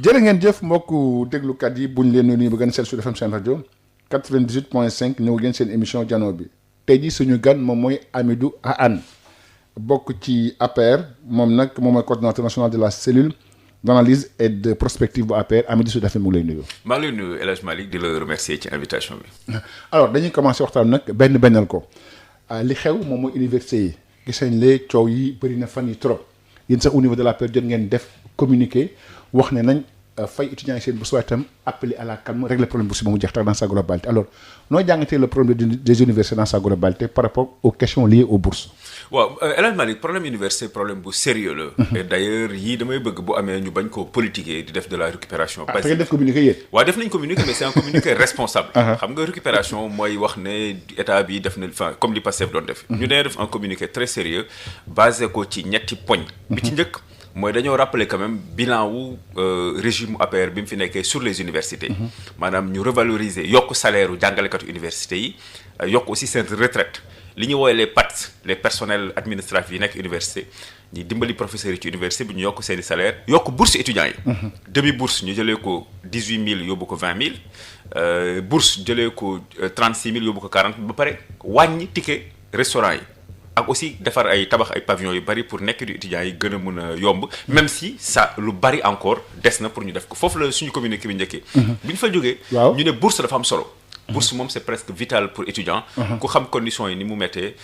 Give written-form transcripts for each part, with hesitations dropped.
jërë ngeen jëf mbokku déglukat yi buñ leen nuyu ba gën a seet Sud FM seen rajo 98.5 ñëw ngeen seen émission jano bi tey jii suñu gan moom mooy Hamidou Hann bokk ci APR moom nag moom mooy coordonnateur national de la cellule d'analyse et de prospective bu APR Hamidou Sud FM mu ngi lay nuyu. maa ngi lay nuyu El Hadj Malick di la remercier ci invitation bi. alors dañuy commencer waxtaan nag bennal ko li xew moom mooy université yi gis nañ lee coow yi bëri na fan yi trop yéen sax au niveau de l'APR jot ngeen def communiqué wax ne nañ fay étudiants yi seen bourse waaye itam appeler à la calme régler problème bourse ba mu jeex tax dans sa globalité alors noo jàngatee le problème des universités dans sa globalité par rapport aux questions liées aux bourses. waaw El Hadj Malick problème université problème bu sérieux la. et d'ailleurs yii damay bëgg bu amee ñu bañ koo politiquer di def de la récupération. parce que def communiqué yéen. waaw def nañ communiqué mais c'est un communiqué responsable. xam nga récupération mooy wax ne état bi def na enfin comme li Pastef doon def. ñu dañoo def un communiqué très sérieux basé ko ci ñetti poñ. bi ci njëkk. mooy dañoo rappeler quand même bilan wu régime APR bi mu fi nekkee sur les universités. maanaam ñu revaloriser yokk salaire u jàngalekatu universités yi yokk aussi seen retraite li ñu woowee les PATS les personnels administratifs yi nekk université ñi dimbali professeurs yi ci université bi ñu yokk seen i salaire yokk bourse étudiants yi. demi bourse ñu jëlee ko 18000 yóbbu ko 20000 bourse jëlee ko 36000 yóbbu ko 40000 ba pare wàññi ticket restaurant yi. ak aussi defar ay tabax ay pavillons yu bari pour nekk di étudiants yi gën a mën a yomb même si ça lu bari encore des na pour ñu def ko foofu la suñu communiqué bi njëkkee. bi ñu fa jógee. ñu ne bourse dafa am solo. bourse moom c'est presque vital pour étudiant. ku xam conditions yi ni mu méttee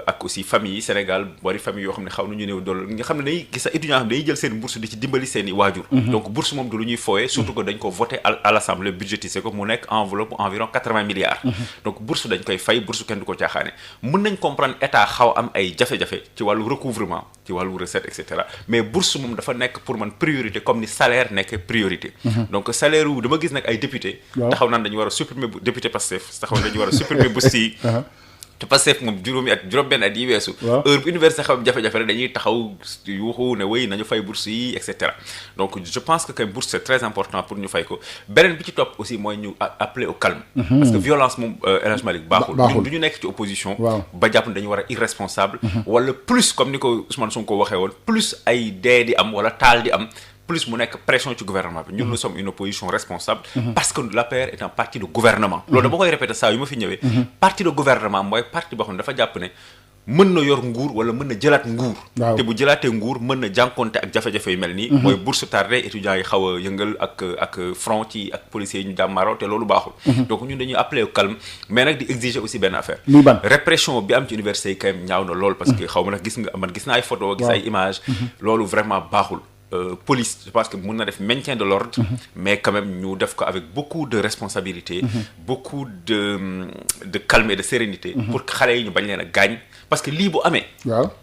ak aussi famille yi Sénégal bari famille yoo xam ne xaw nañu néew doole nga xam ne dañuy gis sa étudiant xam ne dañuy jël seen bourse di ci dimbali seen i waajur. donc bourse moom du lu ñuy fooyee surtout que dañ ko voté à l'Assemblée budgétisé ko mu nekk enveloppe environ 80 milliards. donc bourse dañ koy fay bourse kenn du ko caaxaane mën nañ comprendre état xaw am ay jafe-jafe ci wàllu recouvrement ci wàllu recette et cetera mais bourse moom dafa nekk pour man priorité comme ni salaire nekk priorité. donc salaire wu dama gis nag ay député taxaw naan dañu war a supprimer député Pastef taxaw dañu war a supprimer bourse yi te Pastef moom juróom-benn at yi weesu heure bu université xaw jafe-jafe rek dañuy taxaw yuuxu ne wéy nañu fay bourse yi et cetera donc je pense que bourse c'est très important pour ñu fay ko beneen bi ci topp aussi mooy ñu appeler au calme parce que violence moom El Hadj Malick baaxul ñun du ñu nekk ci opposition ba jàpp ne dañu war a irresponsable wala plus comme ni ko Ousmane Sonko waxee woon plus ay dee di am wala taal di am plus mu nekk pression ci gouvernement bi ñun nous sommes une opposition responsable parce que l'APR est un parti de gouvernement loolu dama koy répéter saa yu ma fi ñëwee parti de gouvernement mooy parti boo xam ne dafa jàpp ne mën na yor nguur wala mën na jëlaat nguur te bu jëlaatee nguur mën na jànkonte ak jafe-jafe yu mel nii mooy bourse tardé étudiants yi xaw a yëngal ak front ci ak policiers yi ñu jàmmaaroo te loolu baaxul donc ñun dañuy appeler au calme mais nag di exiger aussi benn affaire répression bi am ci université yi quand même ñaaw na lool parce que xaw ma nag gis naa ay photo gis ay image loolu vraiment baaxul police je pense que mën na def maintien de l'ordre mais quand même ñu def ko avec beaucoup de responsabilité beaucoup de calme et de sérénité pour que xale yi ñu bañ leen a gaañ parce que lii bu amee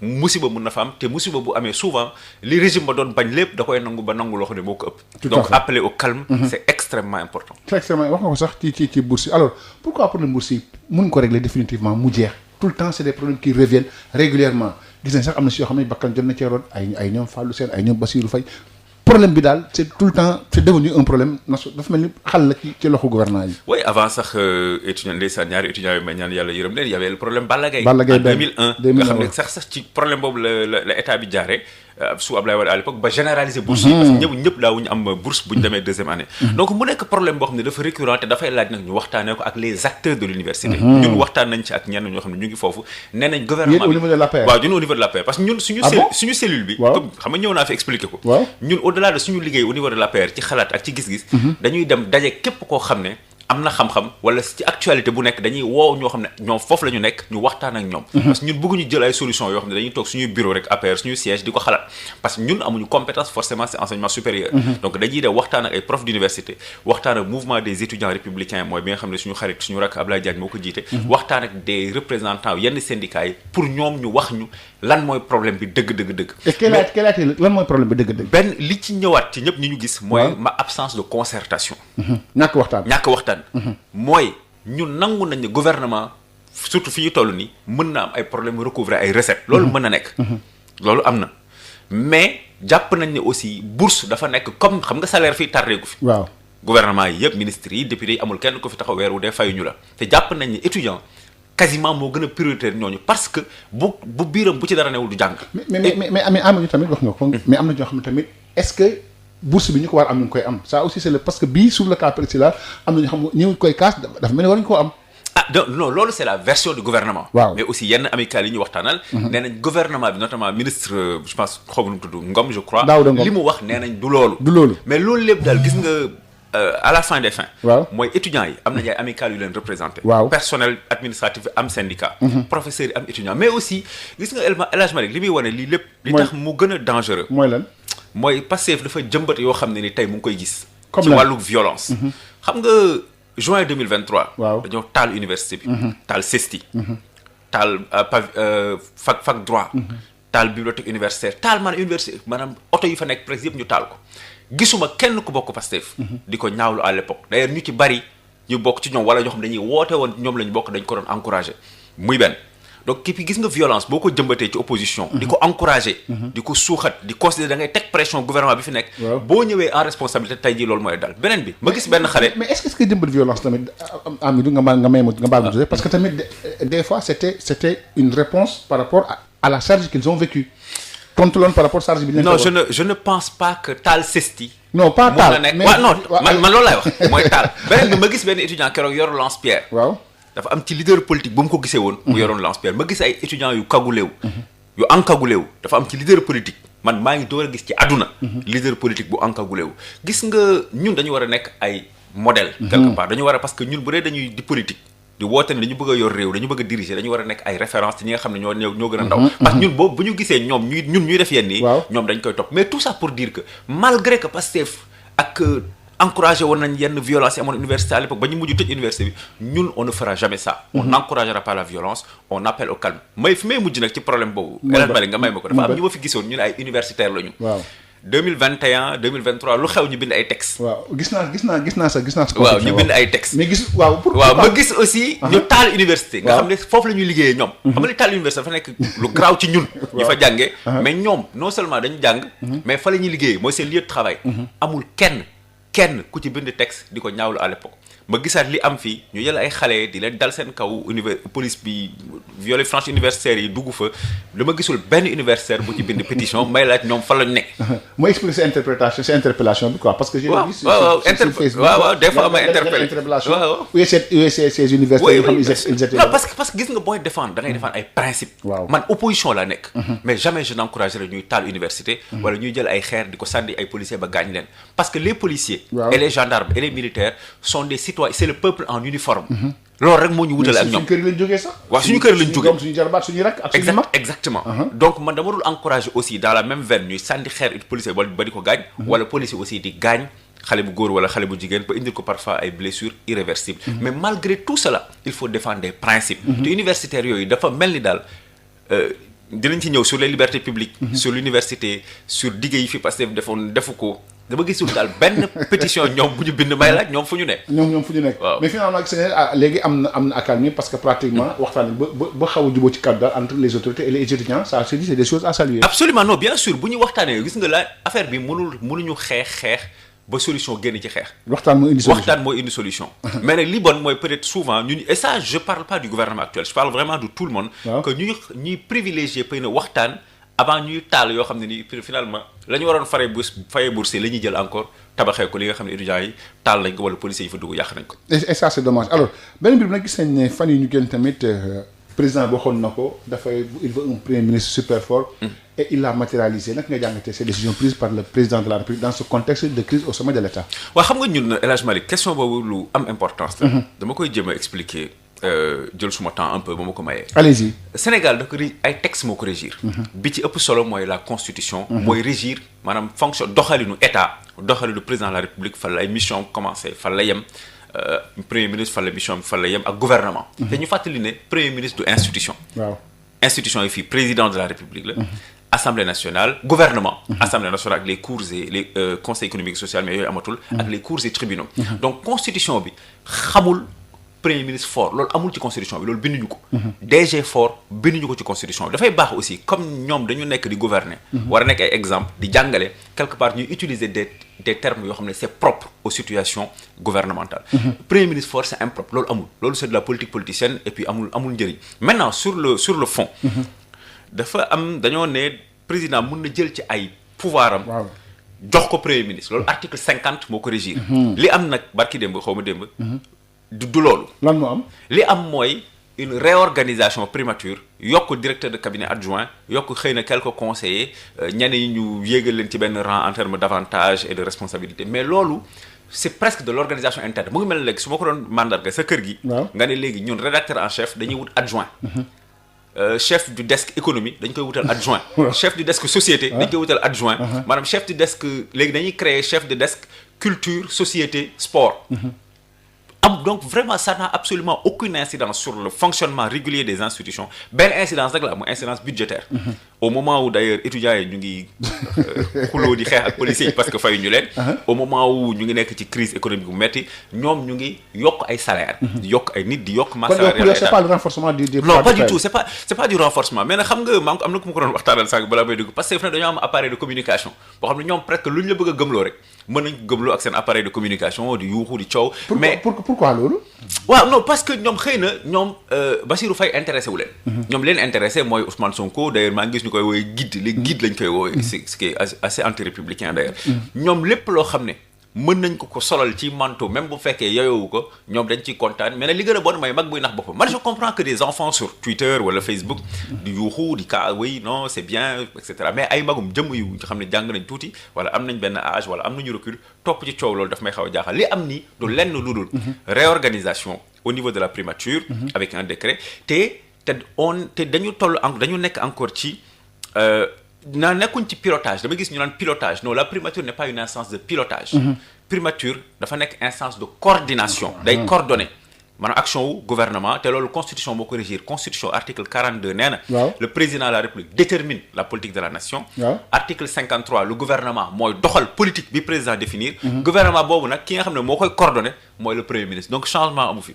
musiba mën na fa am te musiba bu amee souvent li régime ba doon bañ lépp da koy nangu ba nangu loo xam ne moo ko ëpp donc appeler au calme c'est extrêmement important c'est extrêmement wax nga ko sax ci bourse yi alors pourquoi problème bourse yi mën ko régler définitivement mu jeex tout le temps c'est des problèmes qui reviennent régulièrement gis nañ sax am na si yoo xam ne bakkan jot na cee roon ay ñoom Fallou Sène ay ñoom Bassirou Faye problème bi daal c'est tout le temps c'est devenu un problème dafa mel ni xal la ci loxo gouvernement yi. oui avant sax étudiant ndeysaan ñaari étudiants yu may ñaan yàlla yërëm leen y avait le problème Balla Gaye en 2001 nga xam ne sax ci problème boobu la état bi jaaree sous Abdoulaye Wade à l'époque ba généraliser bourse yi parce que ñëpp daawuñu am bourse bu ñu demee deuxième année donc mu nekk problème boo xam ne dafa récurrent te dafay laaj nag ñu waxtaanee ko ak les acteurs de l'université ñun waxtaan nañ ci ak ñenn ñoo xam ne ñu ngi foofu nee nañ gouvernement au niveau de l'APR waaw ñun au niveau de l'APR parce que ñun suñu cellule bi comme xam nga ñëw naa fi expliquer ko ñun au-delà de suñu liggéey au niveau de l'APR ci xalaat ak ci gis-gis dañuy dem daje képp koo xam ne am na xam-xam wala ci actualité bu nekk dañuy woo ñoo xam ne ñoom foofu la ñu nekk ñu waxtaan ak ñoom parce que ñun bëgguñu jël ay solution yoo xam ne dañuy toog suñuy bureau rek APR suñu siège di ko xalaat parce que ñun amuñu compétence forcément c'est enseignement supérieur donc dañuy def waxtaan ak ay profs d'université waxtaan ak mouvement des étudiants républicains mooy bi nga xam ne suñu xarit suñu rakk Abdoulaye Diagne moo ko jiite waxtaan ak des représentants yenn syndicats yi pour ñoom ñu wax ñu lan mooy problème bi dëgg lan mooy problème bi dëgg benn li ci ñëwaat ci ñëpp ñi ñu gis mooy ma absence de concertation ñàkk waxtaan mooy ñun nangu nañ ne gouvernement surtout fi ñu toll nii mën na am ay problème recouvrer ay recettes loolu mën na nekk loolu am na mais jàpp nañ ne aussi bourse dafa nekk comme xam nga salaire fii tardé gu fi gouvernement yi yëpp ministres yi députés yi amul kenn ko fi taxaw weer wu dee fayuñu la te jàpp nañ ne étudiant quasiment moo gën a prioritaire ñooñu parce que bu biiram bu ci dara newul du jàng mais am na tamit wax nga ko mais am na ñoo xam ne tamit est-ce que bourse bi ñu ko war am ñu ngi koy am ça aussi c'est le parce que bii sur le cas précis là am na ñu xam ñu koy kaas dafa mel ni war ñu koo am. donc non loolu c'est la version du gouvernement. waaw mais aussi yenn amicales yi ñu waxtaanal. nee nañ gouvernement bi notamment ministre je pense xaw ma nu mu tudd Ngom je crois. Daouda Ngom li mu wax nee nañ du loolu. du loolu mais loolu lépp daal gis nga à la fin des fins. waaw mooy étudiants yi am nañu ay amicales yu leen représenté. waaw personnel administratif am syndicat. professeurs yi am étudiants mais aussi gis nga El Hadj Malick li muy wane lii lépp. li tax mu gën a dangereux. mooy lan. mooy Pastef dafa jëmbat yoo xam ne ni tey mu ngi koy gis. comme ci lan wàllu violence. xam nga juin 2023. waaw dañoo taal université bi. taal CESTI. taal fac droit. taal bibliothèque universitaire taal maanaam oto yi fa nekk presque yëpp ñu taal ko. gisuma kenn ku bokk Pastef. di ko ñaawlu à l'époque d'ailleurs ñu ci bari ñu bokk ci ñoom wala ñoo xam dañuy woote woon ñoom lañu bokk dañ ko doon encourager muy benn. donc kii gis nga violence boo ko jëmbatee ci opposition. di ko encourager. di ko suuxat di considérer da ngay teg pression gouvernement bi fi nekk. boo ñëwee en responsabilité tey jii loolu mooy dal beneen bi ma gis benn xale. mais est-ce que jëmbat violence tamit Amidou nga baal ma parce que tamit des fois c'était une réponse par rapport à la charge qu'ils ont vécue. tontu loon par rapport charge bi. non je ne pense pas que taal CESTI. non pas taal mais non man loolu laay wax mooy taal. beneen bi ma gis benn étudiant keroog yor lance-pierre. waaw. dafa am ci leader politique bu mu ko gisee woon. mu yoroon lance-pierre ma gis ay étudiants yu kaguleewu. yu encagoulé wu dafa am ci leader politique man maa ngi door a gis ci àdduna. leader politique bu encagoulé wu. gis nga ñun dañu war a nekk ay modèle quelque part dañu war a parce que ñun bu dee dañuy di politique. di woote ne dañu bëgg a yor réew dañu bëgg a diriger dañu war a nekk ay référence ci ñi nga xam ne ñoo gën a ndaw. parce que ñun boobu bu ñu gisee ñoom ñuy def yenn yi. ñoom dañ koy topp mais tout ça pour dire que malgré que Pastef ak. encouragé woon nañ yenn violence yi amoon université à l'époque ba ñu mujj tëj université bi ñun on ne fera jamais ça. on n'encouragera pas la violence on appelle au calme fi may mujj nag ci problème boobu. El Hadj Malick nga may ma ko dafa am ñu ma fi gisoon ñu ne ay universitaires lañu. waaw 2021 2023 lu xew ñu bind ay textes. waaw gis naa sa. waaw ñu bind ay textes. mais gis waaw ma gis aussi. ñu taal université. nga xam ne foofu la ñuy liggéeyee ñoom. xam nga li taal université dafa nekk lu garaaw ci ñun. ñu fa jàngee. mais ñoom non seulement dañu jàng. mais fa la ñuy liggéeyee mooy seen lieu de travail. amul kenn ku ci bind texte di ko ñaawlu à l'époque ma gisaat li am fii ñu jël ay xale di leen dal seen kaw police bi violé franche universitaires yi dugg fa dama gisul benn universitaire bu ci bind pétition may laaj ñoom fa lañ nekk. mooy expliquer sa interpellation bi quoi parce que. waaw waaw des fois may interpellation waaw. ces universités yoo xam ils étaient non parce que gis nga booy défendre da ngay défendre ay principes. man opposition laa nekk. mais jamais je n'encouragerai ñuy taal université. wala ñuy jël ay xeer di ko sànni ay policiers ba gaañ leen parce que les policiers. et les gendarmes et les militaires sont des citoyens c'est le peuple en uniforme. loolu rek moo ñu wutale ak ñoom suñu kër lañ jógee sax. waaw suñu kër lañ jógee suñu jarbaat suñu rak ak suñu mag exactement. donc man dama dul encourager aussi dans la même veine ñuy sànni xeer it policier ba di ko gaañ. wala policier aussi di gaañ xale bu góor wala xale bu jigéen ba indil ko parfois ay blessures irréversibles. mais malgré tout cela il faut défendre des principes. te universitaires yooyu dafa mel ni daal dinañ ci ñëw sur les libertés publiques. sur l'université sur dige yi fi Pastef defu ko. dama gisul daal benn pétition ñoom bu ñu bind may laaj ñoom fu ñu nekk. ñoom fu ñu nekk. mais finalement gis nañ léegi am na accalmie parce que pratiquement waxtaan ba xaw a jubóo ci cadre daal entre les autorités et les étudiants ça se dit c'est des choses à saluer. absolument non bien sûr bu ñu waxtaanee gis nga la affaire bi mënuñu xeex ba solution génn ci xeex. waxtaan mooy indi solution. mais nag li bon mooy peut-être souvent ñun et ça je parle pas du gouvernement actuel je parle vraiment de tout le monde. que ñuy privilégier peut na waxtaan. avant ñuy taal yoo xam ne ni finalement la ñu waroon fayee bourse la ñuy jël encore tabaxee ko li nga xam ne étudiants yi taal nañ ko wala policiers yi fa dugg yàq nañ ko. et ça c'est dommage alors benn mbir bi nag gis nañ ne fan yi ñu génn tamit président boo xoon na ko dafay il veut un premier ministre super fort. et il l'a matérialisé nag nga jàngatee ces décisions prises par le président de la République dans ce contexte de crise au sommet de l'État. waaw xam nga ñun El Hadj Malick question boobu lu am importance la. dama koy jéem a expliquer. jël suma temps un peu ba ma ko mayee. allez-y. Sénégal da ko ay textes moo ko régir. bi ci ëpp solo mooy la constitution. mooy régir maanaam fonction doxalinu état doxalinu président de la république fan la ay mission commencé fan la yem premier ministre fan la mission fan la yem ak gouvernement. te ñu fàttali ne premier ministre du institution. waaw institution yi fii président de la république la. Assemblée nationale gouvernement. Assemblée nationale ak les cours et les conseils économiques et social mais yooyu amatul. ak les cours et tribunaux. donc constitution bi xamul. premier ministre fort loolu amul ci constitution bi loolu binduñu ko. DG fort binduñu ko ci constitution bi dafay baax aussi comme ñoom dañu nekk di gouverner. war a nekk ay exemple di jàngale quelque part ñuy utiliser des termes yoo xam ne c'est propre aux situations gouvernementales. premier ministre fort c'est impropre loolu amul loolu c'est de la politique politicienne et puis amul njëriñ maintenant sur le fond. dafa am dañoo ne président mun na jël ci ay pouvoir am. jox ko premier ministre loolu article 50 moo ko régir. li am nag barki démb xaw ma démb. du loolu. lan moo am. li am mooy une réorganisation prémature yokk directeur de cabinet adjoint yokk xëy na quelques conseillers ñenn yi ñu yéegal leen ci benn rang en termes d'avantages et de responsabilité mais loolu c'est presque de l'organisation interne mu ngi mel ne léegi su ma ko doon mandarga sa kër gi. nga ne léegi ñun rédacteur en chef dañuy wut adjoint. chef du desk économie dañ koy wutal adjoint. chef du desk société dañ koy wutal adjoint. maanaam chef du desk léegi dañuy créer chef de desk culture société sport. Donc vraiment ça n'a absolument aucune incidence sur le fonctionnement régulier des institutions benn incidence rek la mooy incidence budgétaire. Au moment où d'ailleurs étudiants yi ñu ngi xuloo di xeex ak policiers yi parce que fayu ñu leen. Au moment où ñu ngi nekk ci crise économique bu metti ñoom ñu ngi yokk ay salaires. di yokk ay nit di yokk masse salariale. C'est pas le renforcement du non pas du tout c'est pas du renforcement mais nag xam nga maa am na ku ma ko doon waxtaanal sànq balaa may dugg parce que fu ne dañoo am appareil de communication boo xam ne ñoom presque lu ñu la bëgg a gëmloo rek mën nañ ko gëmloo ak seen appareil de communication di yuuxu di coow. mais pourquoi loolu. waaw non parce que ñoom xëy na ñoom Bassirou Faye intéressé wu leen. ñoom leen intéressé mooy Ousmane Sonko d'ailleurs maa ngi gis ñu koy woowee guide les guides lañ koy woowee. ce qui est assez anti-républicain d'ailleurs. ñoom lépp loo xam ne mën nañ ko solal ci manteau même bu fekkee yooyowu ko ñoom dañ ciy kontaan mais nag li gën a bon mooy mag buy nax boppam man je comprends que des enfants sur Twitter wala Facebook di yuuxu di kaa oui non c'est bien et cetera mais ay magum jëmm yu xam ne jàng nañ tuuti wala am nañ benn âge wala am nañu recul topp ci coow loolu daf may xaw a jaaxal li am ni du lenn lu dul réorganisation au niveau de la primature avec un décret te dañu dañu nekk encore ci nekkuñ ci pilotage dama gis ñu naan pilotage non la primature n'est pas une instance de pilotage. Primature dafa nekk instance de coordination. day coordonner maanaam action wu gouvernement te loolu constitution moo ko régir constitution article 42 nee na. Le président de la République détermine la politique de la nation. Article 53 le gouvernement mooy doxal politique bi président définir. Gouvernement boobu nag ki nga xam ne moo koy coordonner mooy le premier ministre donc changement amu fi.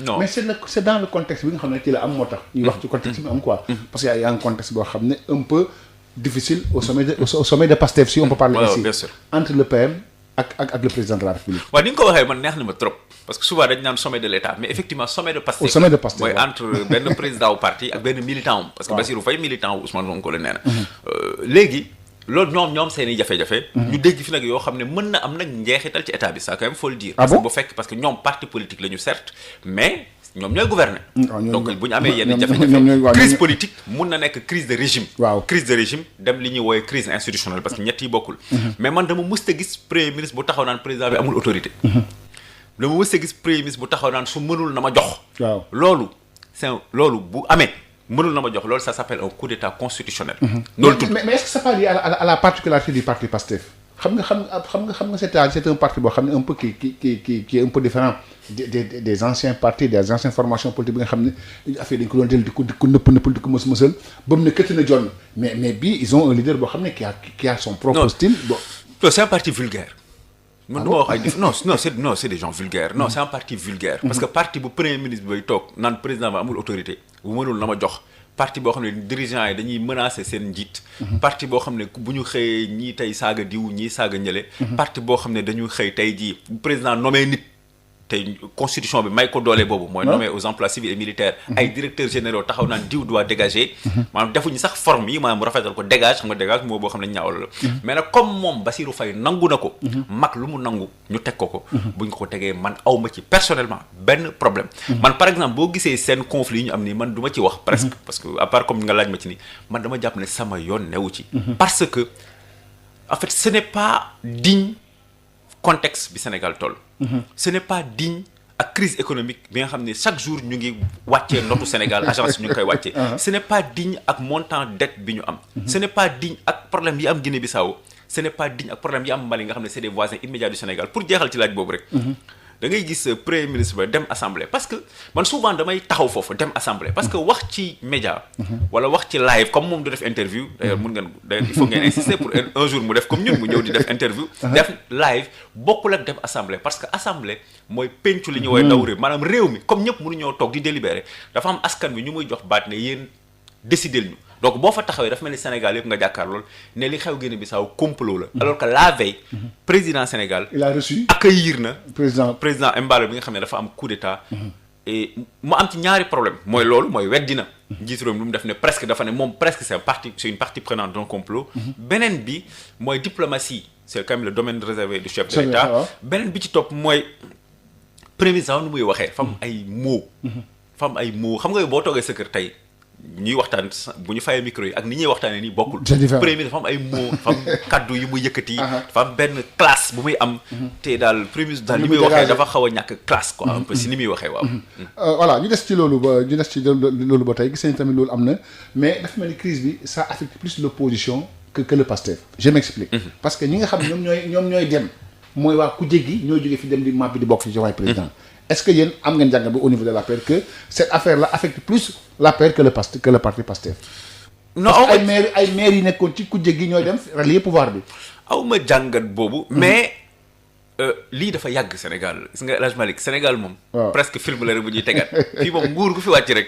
non mais c'est dans le contexte bi nga xam ne ci la am moo tax. ñuy wax ci contexte bi am quoi. parce que y a un contexte boo xam ne un peu. difficile au sommet de Pastef si on peut parler ici bien sûr. Entre le PM ak le président de la République. waaw ni nga ko waxee man neex na ma trop parce que souvent dañu naan sommet de l'État mais effectivement sommet de Pastef. Au sommet de Pastef mooy entre benn président wu parti ak benn militant wu. parce que Bassirou Faye militant wu Ousmane Sonko la nee na. léegi loolu ñoom seen i jafe-jafe. ñu dégg fi nag yoo xam ne mën na am nag njeexital ci état bi ça quand même faut le dire. parce que bu fekk parce que ñoom parti politique la ñu certes mais. ñoom ñooy gouverner. donc bu ñu amee yenn jafe-jafe crise politique mun na nekk crise de régime. Crise de régime dem li ñuy woowee crise institutionnelle parce que ñett yi bokkul. mais man dama mës a gis premier ministre bu taxaw naan président bi amul autorité. dama mës a gis premier ministre bu taxaw naan su mënul na ma jox. loolu loolu bu amee mënul na ma jox loolu ça s'appelle un coup d'état constitutionnel. loolu tout mais est-ce que c'est pas lié à la particularité du parti Pastef. xam nga c'est un parti boo xam ne un peu qui est un peu différent des anciens partis des anciennes formations politiques bi nga xam ne affaire dañ ko doon jël di ko nëpp di ko mësal ba mu ne këtt na jonn mais bii ils ont un leader boo xam ne qui a son propre style. Non c'est un parti vulgaire. man du ma wax ay non c'est des gens vulgaires non c'est un parti vulgaire. parce que parti bu premier ministre bay toog naan président ba amul autorité bu mënul na ma jox. parti boo xam ne dirigeants yi dañuy menacer seen njiit. parti boo xam ne bu ñu xëyee ñii tey saaga diw ñii saaga ñële. parti boo xam ne dañu xëy tey jii président nommé nit tey constitution bi may ko doole boobu. mooy nommé aux emplois civils et militaires. ay directeurs généraux taxaw naan diw doit dégager. maanaam defuñu sax forme yi maanaam mu rafetal ko dégage xam nga dégage moo boo xam ne ñaawal la. mais nag comme moom Bassirou Faye nangu na ko. mag lu mu nangu ñu teg ko. buñ ko tegee man aw ma ci personnellement benn problème. man par exemple boo gisee seen conflit yi ñu am nii man du ma ci wax presque. parce que à part comme nga laaj ma ci nii man dama jàpp ne sama yoon newu ci. parce que en fait ce n'est pas digne contexte bi Sénégal toll. ce n'est pas digne ak crise économique bi nga xam ne chaque jour ñu ngi wàccee notu Sénégal agence ñu ngi koy wàccee. ce n'est pas digne ak montant dette bi ñu am. ce n'est pas digne ak problème yi am Guinée-Bissau ce n'est pas digne ak problème yi am Mali nga xam ne c'est des voisins immédiats du Sénégal pour jeexal ci laaj boobu rek. da ngay gis premier ministre ba dem assemblée parce que man souvent damay taxaw foofu dem assemblée parce que wax ci média wala wax ci live comme moom du def interview d'ailleurs mun ngeen d'ailleurs il faut ngeen insister pour un jour mu def comme ñun mu ñëw di def interview def live bokkul ak dem assemblée parce que assemblée mooy pencu li ñu woy ndaw réew maanaam réew mi comme ñëpp mënuñoo toog di délibérer dafa am askan bi ñu muy jox baat ne yéen décider ñu donc boo fa taxawee dafa mel ni Sénégal yëpp nga jàkkaar lool ne li xew Guinée-Bissau complot la alors que la veille président Sénégal il a reçu accueillir na président Embalo bi nga xam ne dafa am coup d'état et mu am ci ñaari problème mooy loolu mooy weddi na njiitu réew mi lu mu def ne presque dafa ne moom presque c'est une partie prenante d'un complot beneen bi mooy diplomatie c'est quand même le domaine réservé du chef de l'État. beneen bi ci topp mooy premier ministre nu muy waxee dafa am ay mots. dafa am ay mots xam nga boo toogee sa kër tey ñuy waxtaan bu ñu fayee micro yi ak ni ñuy waxtaanee nii bokkul. premier ministre dafa am ay mots dafa am kaddu yu muy yëkkati. dafa am benn classe bu muy am. te daal premier ministre daal li muy waxee dafa xaw a ñàkk classe quoi. un peu si ni muy waxee waaw. voilà ñu des ci loolu ba tey gis nañu tamit loolu am na mais dafa mel ni crise bi ça affecte plus l'opposition que le Pastef. je m'explique. parce que ñi nga xam ñoom ñooy dem mooy waa ku jéggi ñooy jógee fi dem di map bi di bokk ci Diomaye président. est-ce que yéen am ngeen jàngat bi au niveau de l'APR que cette affaire-là affecte plus l'APR que le parti Pastef. non parce que ay maires yi nekkoon ci ku jéggi ñooy dem rallier pouvoir bi. aw ma jàngat boobu. mais lii dafa yàgg Sénégal gis nga El Hadj Malick Sénégal moom. presque film la rek bu ñuy tegaat. fii moom nguur gu fi wàcc rek.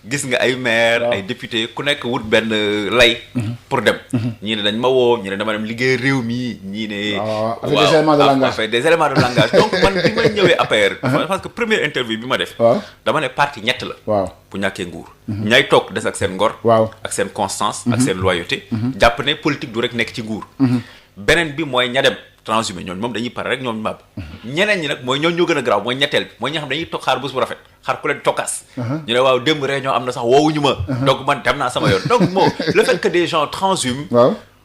gis nga ay maire ay député ku nekk wut benn lay. pour dem. ñii ne dañ ma woo ñii ne dama dem liggéey réew mi ñii ne. waaw des éléments de langage des éléments de langage donc man bi ma ñëwee APR. parce que première interview bi ma def. dama ne parti ñett la. waaw bu ñàkkee nguur. ñay toog des ak seen ngor. ak seen constance. ak seen loyauté. jàpp ne politique du rek nekk ci nguur. beneen bi mooy ña dem. transhumé ñoom moom dañuy pare rek ñoom mab ñeneen ñi nag mooy ñoo gën a garaaw mooy ñetteel bi mooy ñi xam dañuy toog xaar bés bu rafet xaar ku leen tokkaas ñu ne waaw démb réunion am na sax woowuñu ma donc man dem naa sama yoon donc moo le fait que des gens transhument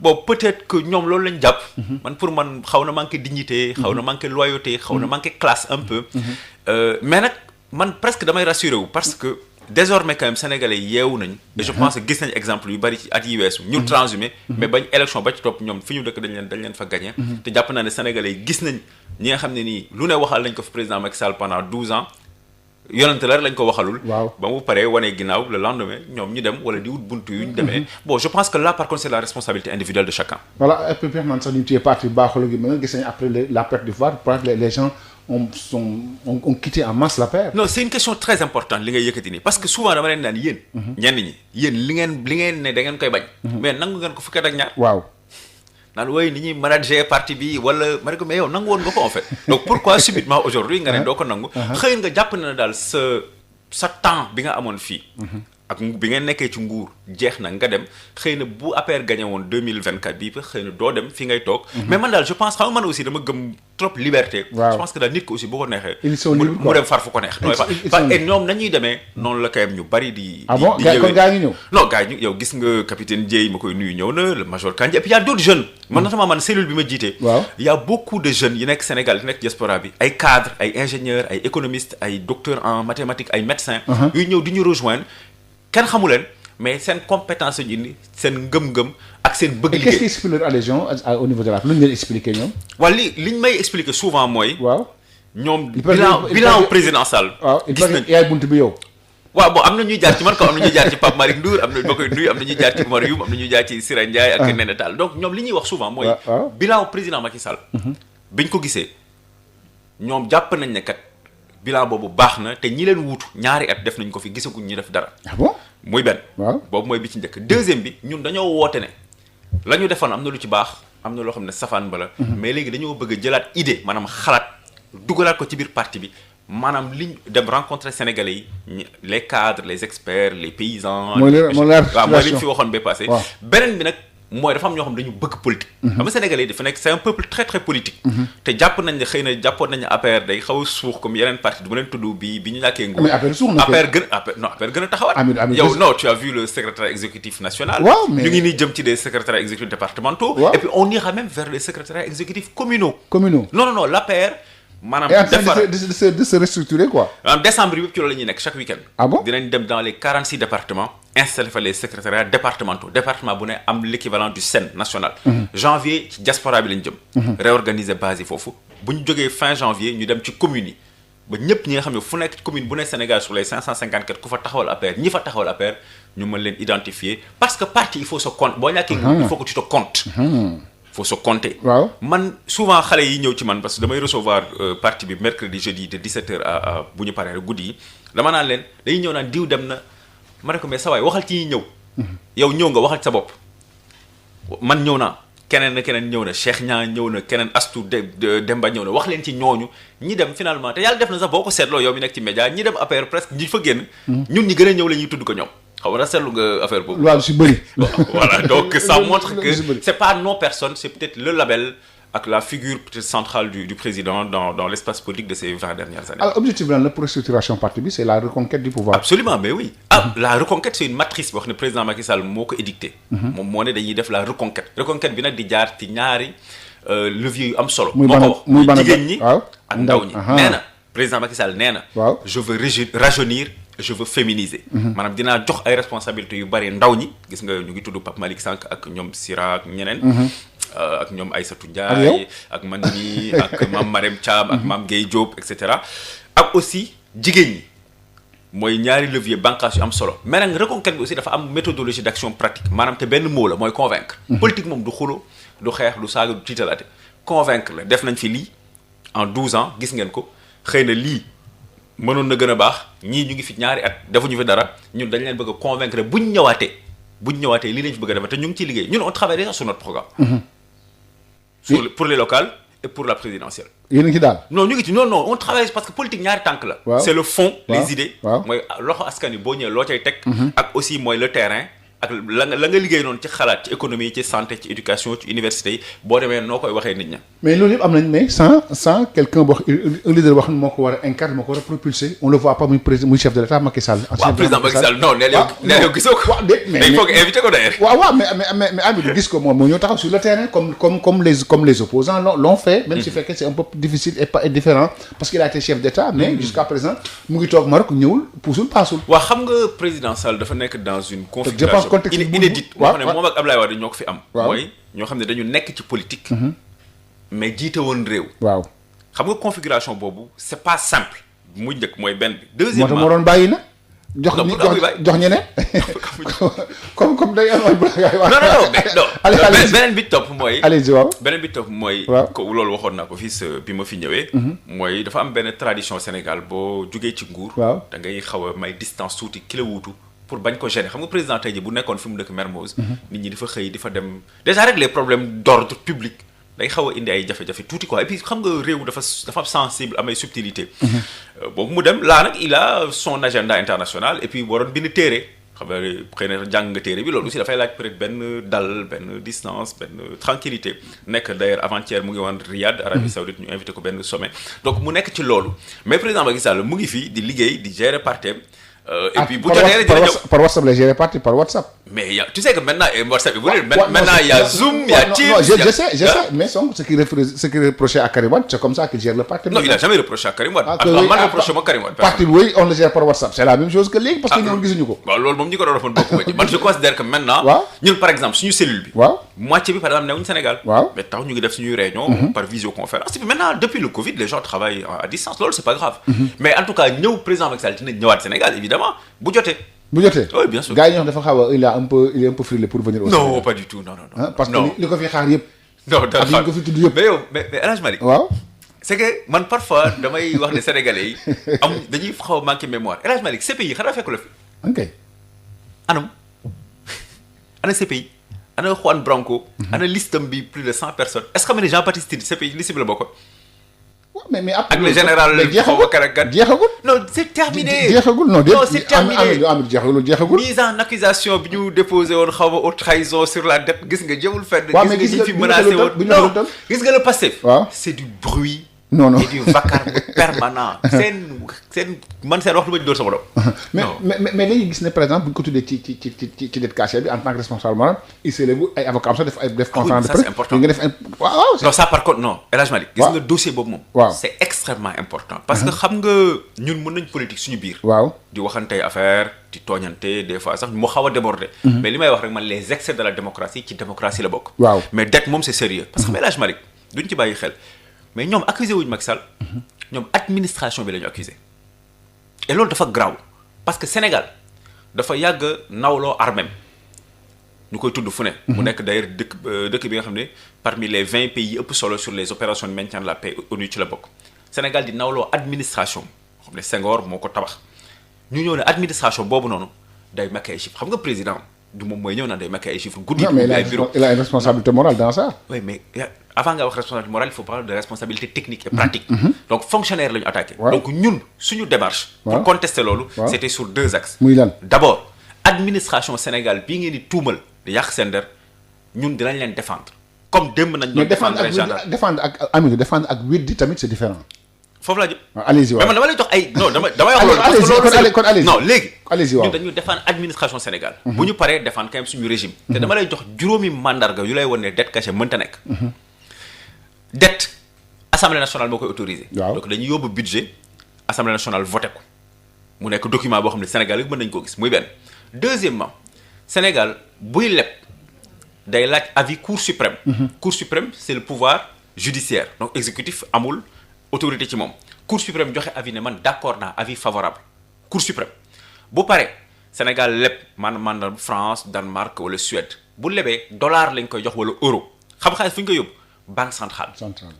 bon peut-être que ñoom loolu lañ jàpp man pour man xaw na manqué dignité xaw na manqué loyauté xaw na manqué classe un peu mais nag man presque damay rassuré wu parce que désormais quand même sénégalais yeewu nañ et je pense que gis nañ exemple yu bari ci at yi weesu ñu transhumé mais bañ élection ba ci topp ñoom fi ñu dëkk dañ leen fa gagné te jàpp naa ne sénégalais yi gis nañ ñi nga xam ne nii lu ne waxal lañ ko fi président Macky Sall pendant 12 ans yonente la lañ ko waxalul ba mu paree wanee ginnaaw le lendemain ñoom ñu dem wala di wut buntu yu ñu demee bon je pense que là par contre c'est la responsabilité individuelle de chacun voilà et puis man sax ñu téye parti baaxul gi mën gis nañ après la perte du pouvoir les gens ont quitté en masse l'APR. Non, c'est une question très importante li ngay yëkkati nii parce que souvent dama leen naan yéen. ñenn ñi yéen li ngeen ne da ngeen koy bañ. mais nangu ngeen ko fukki at ak ñaar. waaw. naan woy ni ñuy manager parti bi wala ma ne ko mais yow nangu woon nga ko en fait. donc pourquoi subitement aujourd'hui nga ne doo ko nangu. xëy nga jàpp na daal sa temps bi nga amoon fii. ak bi ngeen nekkee ci nguur jeex na nga dem xëy na bu APR gagné woon 2024 bii ba xëy na doo dem fi ngay toog. mais man daal je pense xam nga man aussi dama gëm trop liberté. je pense que daal nit ko aussi boo ko neexee. ils sont libres mu dem far fu ko neex. et ñoom nañuy demee noonu la kayam ñu bari di. bon kon gaa ngi ñëw. non gaa yi yow gis nga capitaine Dieye ma koy nuyu ñëw na le major Kandji et puis y a d'autres jeunes. man notamment man cellule bi ma jiite. y a beaucoup de jeunes yi nekk Sénégal yi nekk diaspora bi ay cadres ay ingénieurs ay économistes ay docteurs en mathématiques ay médecins. yuy ñëw di ñu rejoindre kenn xamu leen mais seen compétence ñu indi seen ngëm-ngëm ak seen bëgg liggéey. qu'est-ce qui explique leur adhésion au niveau de la lu ñu leen expliquer ñoom. waaw liñ may expliquer souvent mooy. ñoom bilan président Sall. gis nañ yaay bunt bi yow. waaw bon am na ñuy jaar ci man ko am na ñuy jaar ci Pape Malick Ndour am na ma koy nuyu am na ñuy jaar ci Oumar Youm am na ñuy jaar ci Sira Ndiaye ak Néné Tall donc ñoom li ñuy wax souvent mooy. bilan président Macky Sall. biñ ko gisee ñoom jàpp nañ ne kat bilan boobu baax na te ñi leen wuutu ñaari at def nañ ko fi gisaguñ ñu def dara. bon muy benn. boobu mooy bi ci njëkk deuxième bi ñun dañoo woote ne la ñu defoon am na lu ci baax am na loo xam ne safaan ba la. mais léegi dañoo bëgg a jëlaat idée maanaam xalaat dugalaat ko ci biir parti bi maanaam liñ dem rencontrer sénégalais yi les cadres les experts les paysans. mooy li ñu fi waxoon ba passé. beneen bi nag mooy dafa am ñoo xam dañu bëgg politique. xam nga sénégalais yi dafa nekk c'est un peuple très très politique. te jàpp nañ ne xëy na jàppoon nañ ne APR day xaw a suux comme yeneen parti du ma leen tudd bi ñu ñàkkee nguur. mais APR suux na APR gën a taxawaat. yow non tu as vu le secrétaire exécutif national. mais ñu ngi nii jëm ci des secrétaires exécutifs départementaux. et puis on ira même vers les secrétaires exécutifs communaux. non l'APR. maanaam de se restructurer quoi. en décembre bi yëpp ci loolu la ñuy nekk chaque week-end. bon dinañ dem dans les 46 départements installer fa les secrétariats départementaux département bu ne am l'équivalent du SEN national. janvier ci diaspora bi lañ jëm. réorganiser base yi foofu bu ñu jógee fin janvier ñu dem ci communes yi ba ñëpp ñi nga xam ne fu nekk commune bu ne Sénégal sur les 554 ku fa taxawal APR ñi fa taxawal APR ñu mën leen identifier parce que parti il faut se compte boo ñàkkee il faut que tu te comptes. faut se compter. man souvent xale yi ñëw ci man parce que damay recevoir parti bi mercredi jeudi de 17h à bu ñu paree guddi yi dama naan leen dañuy ñëw naan diw dem na ma ne ko mais sa waay waxal ci ñi ñëw. yow ñëw nga waxal sa bopp man ñëw naa keneen ñëw na Cheikh Niang ñëw na keneen Astou Demba ñëw na wax leen ci ñooñu ñi dem finalement te yàlla def na sax boo ko seetloo yow mi nekk ci média ñi dem APR presque ñi fa génn. ñun ñi gën a ñëw la ñuy tudd ko ñoom. xaw ma seetlu nga affaire boobu. waaw si bëri. voilà donc ça montre que c'est pas nos personnes c'est peut-être le label ak la figure peut-être centrale du président dans l'espace politique de ces 20 dernières années. alors objectif bi lan la pour restructuration parti bi c'est la reconquête du pouvoir. Absolument, mais oui. La reconquête c'est une matrice boo xam ne président Macky Sall moo ko édicté. moom moo ne dañuy def la reconquête. reconquête bi nag di jaar ci ñaari levier yu am solo. moo ko wax jigéen ñi ak ndaw ñi. nee na président Macky Sall nee na. waaw je veux rajeunir. je veux féminiser. maanaam dinaa jox ay responsabilités yu bari ndaw ñi gis nga ñu ngi tudd Pape Malick Sànq ak ñoom Sira ak ñeneen. ak ñoom Aïssatou Ndiaye ak man mii ak Mame Marème Thiam ak Mame Gueye Diop et cetera. ak aussi jigéen ñi mooy ñaari levier bànqaas yu am solo mais nag reconquête bi aussi dafa am méthodologie d'action pratique maanaam te benn mot la mooy convaincre. politique moom du xulo du xeex du saaga du tiitalaate convaincre la def nañ fi lii en 12 ans gis ngeen ko xëy na lii. mënoon na gën a baax ñii ñu ngi fi ñaari at defuñu fi dara ñun dañ leen bëgg a convaincre buñ ñëwaatee lii lañ fi bëgg a defar te ñu ngi ciy liggéey ñun on travaille déjà sur notre programme. Pour les locales et pour la présidentielle. yéen a ngi ci daal. non ñu ngi ci non on travaille parce que politique ñaari tànk la. waaw c'est le fond. waaw les idées. waaw mooy loxo askan wi boo ñëwee loo cay teg. ak aussi mooy le terrain. ak la nga liggéey noonu ci xalaat ci économie ci santé ci éducation ci université yi boo demee noo koy waxee nit ña. mais loolu yëpp am nañ mais sans quelqu'un boo un leader boo xam ne moo ko war a incarner moo ko war a propulser on le voit pas muy président muy chef de l'État Macky Sall. waaw président Macky Sall non nee na yow gisoo ko. waaw déet mais il faut que invité ko d'ailleurs. waaw mais Amidou gis ko moom moo ñëw taxaw sur le terrain comme les opposants l'ont fait. même si fekkee c'est un peu difficile et différent parce qu'il a été chef d'État mais jusqu'à présent mu ngi toog Maroc ñëwul puusul paasul. waaw xam nga président Sall dafa nekk dans une configuration inédite. moo xam ne moom ak Ablaye Wade ñoo ko fi am. mooy ñoo xam ne dañu nekk ci politique. mais jiite woon réew. waaw xam nga configuration boobu c'est pas simple. mu njëkk mooy benn bi. deuxièmement moo tax moo doon bàyyi na. jox ñeneen. comme day am non beneen bi topp mooy. allez-y waaw beneen bi topp mooy. loolu waxoon naa ko fii bi ma fi ñëwee. mooy dafa am benn tradition Sénégal boo jugee ci nguur. waaw da ngay xaw a may distance tuuti ki la wuutu. pour bañ ko gêner xam nga président tey ji bu nekkoon fi mu dëkk Mermoz. nit ñi dafa xëy di fa dem déjà rek les problèmes d'ordre public day xaw a indi ay jafe-jafe tuuti quoi et puis xam nga réew dafa sensible amay subtilité. boobu mu dem là nag il a son agenda international et puis waroon bind téere xam nga xëy na jàng nga téere bi loolu aussi dafay laaj peut-être benn dal benn distance benn tranquillité nekk d'ailleurs avant-hier mu ngi woon Riyad Arabie Saoudite ñu invité ko benn sommet donc mu nekk ci loolu mais président Macky Sall mu ngi fii di liggéey di gérer parti et puis bu jotee par WhatsApp lay gérer parti par WhatsApp. mais tu sais que maintenant WhatsApp bi bu dee maintenant il y a Zoom il y a Teams. non je sais mais ce qui reprochait à Karim Wade c'est comme ça qu'il gère le parti. non il a jamais reproché à Karim Wade. alors man reproché ma Karim Wade. parti oui on le gère par WhatsApp c'est la même chose que léegi parce que ñoom gisuñu ko. waaw loolu moom ñi ko doon defoon bokk ma ci man je considère que maintenant. waaw ñun par exemple suñu cellule bi. waaw moitié bi par exemple newuñu Sénégal. waaw mais tax ñu ngi def suñuy réunion par visioconférence et puis maintenant depuis le Covid les gens travaillent à distance loolu c'est pas grave. mais en tout cas ñëw président Macky Sall dina ñëwaat Sénégal évidemment bu jotee. oui bien sûr gars yi ñoo dafa xaw a il est un peu frilé pour venir au non pas du tout non parce que li ko fi xaar yëpp. non dara ak li ko fi tudd yëpp. mais yow mais El Hadj Malick. waaw. c'est que man parfois damay wax ne sénégalais yi dañuy xaw a manqué mémoire El Hadj Malick CPI xanaa fekku la fi. ok. anam ana CPI ana Juan Branco. ana listam bi plus de 100 personnes est-ce que xam nga ne Jean-Baptiste Tine CPI liste bi la bokk. mais après ak le général xaw a karakat jeexagul non c'est terminé jeexagul non c'est terminé Amir jeexagul mise en accusation bi ñu déposé woon xaw ma haute trahison sur la dette gis nga jëmul fenn gis nga ñi fi menacé woon non gis nga le Pastef c'est du bruit non et du vacarme permanent seen man seen wax lu ma dóor sama doom mais léegi gis ne par exemple bu ñu ko tuddee ci dette cachée bi en tant que responsable moral il s'est levé ay avocat am sax def conférence de presse c'est important nga def waaw non ça par contre non El Hadj Malick gis nga dossier boobu moom waaw c'est extrêmement important parce que xam nga ñun mën nañ politique suñu biir waaw di waxantey affaire di tooñante des fois sax mu xaw a déborder mais li may wax rek man les excès de la démocratie ci démocratie la bokk waaw mais dette moom c'est sérieux parce que El Hadj Malick duñ ci bàyyi xel mais ñoom accusé wuñu Macky Sall ñoom administration bi la ñu accusé et loolu dafa grave parce que Sénégal dafa yàgg nawloo armem ñu koy tudd fu ne mu nekk d'ailleurs dëkk bi nga xam ne parmi les 20 pays yi ëpp solo sur les opérations de maintien de la paix ONU ci la bokk Sénégal di nawloo administration xam ne Senghor moo ko tabax ñu ñëw ne administration boobu noonu day makk ay chiffres xam nga président du moom mooy ñëw na day makk ay chiffres guddi non mais il a une responsabilité morale dans ça oui mais avant nga wax responsabilité morale il faut parler de responsabilité technique et pratique donc fonctionnaire la ñu attaqué donc ñun suñu démarche pour contester loolu c'était sur 2 axes muy lan d'abord administration Sénégal bii ngeen di tuumal di yàq seen der ñun dinañ leen défendre comme démb nañ doon défendre gendarme défendre ak Amidou défendre ak weddi tamit c'est différent. foofu laa jëm. allez-y waaw mais man dama lay jox ay non damay wax loolu. parce que loolu kon allez-y non léegi. allez-y waaw ñun dañuy défendre administration Sénégal. bu ñu paree défendre quand même suñu régime. te dama lay jox juróomi mandarga yu lay wan ne dette cachée mënta nekk. dette assemblée nationale moo koy autorisé. waaw donc dañuy yóbbu budget assemblée nationale voté ko mu nekk document boo xam ne Sénégal yëpp mën nañu koo gis muy benn. deuxièmement Sénégal buy leb day laaj avis cour suprême. Cour suprême c'est le pouvoir judiciaire donc exécutif amul autorité ci moom. Cour suprême joxe avis ne man d'accord naa avis favorable Cour suprême bu pare Sénégal leb man France Danemark wala Suède bu lebee dollar lañ koy jox wala euro xam xaalis fu ñu koy yóbbu banque centrale.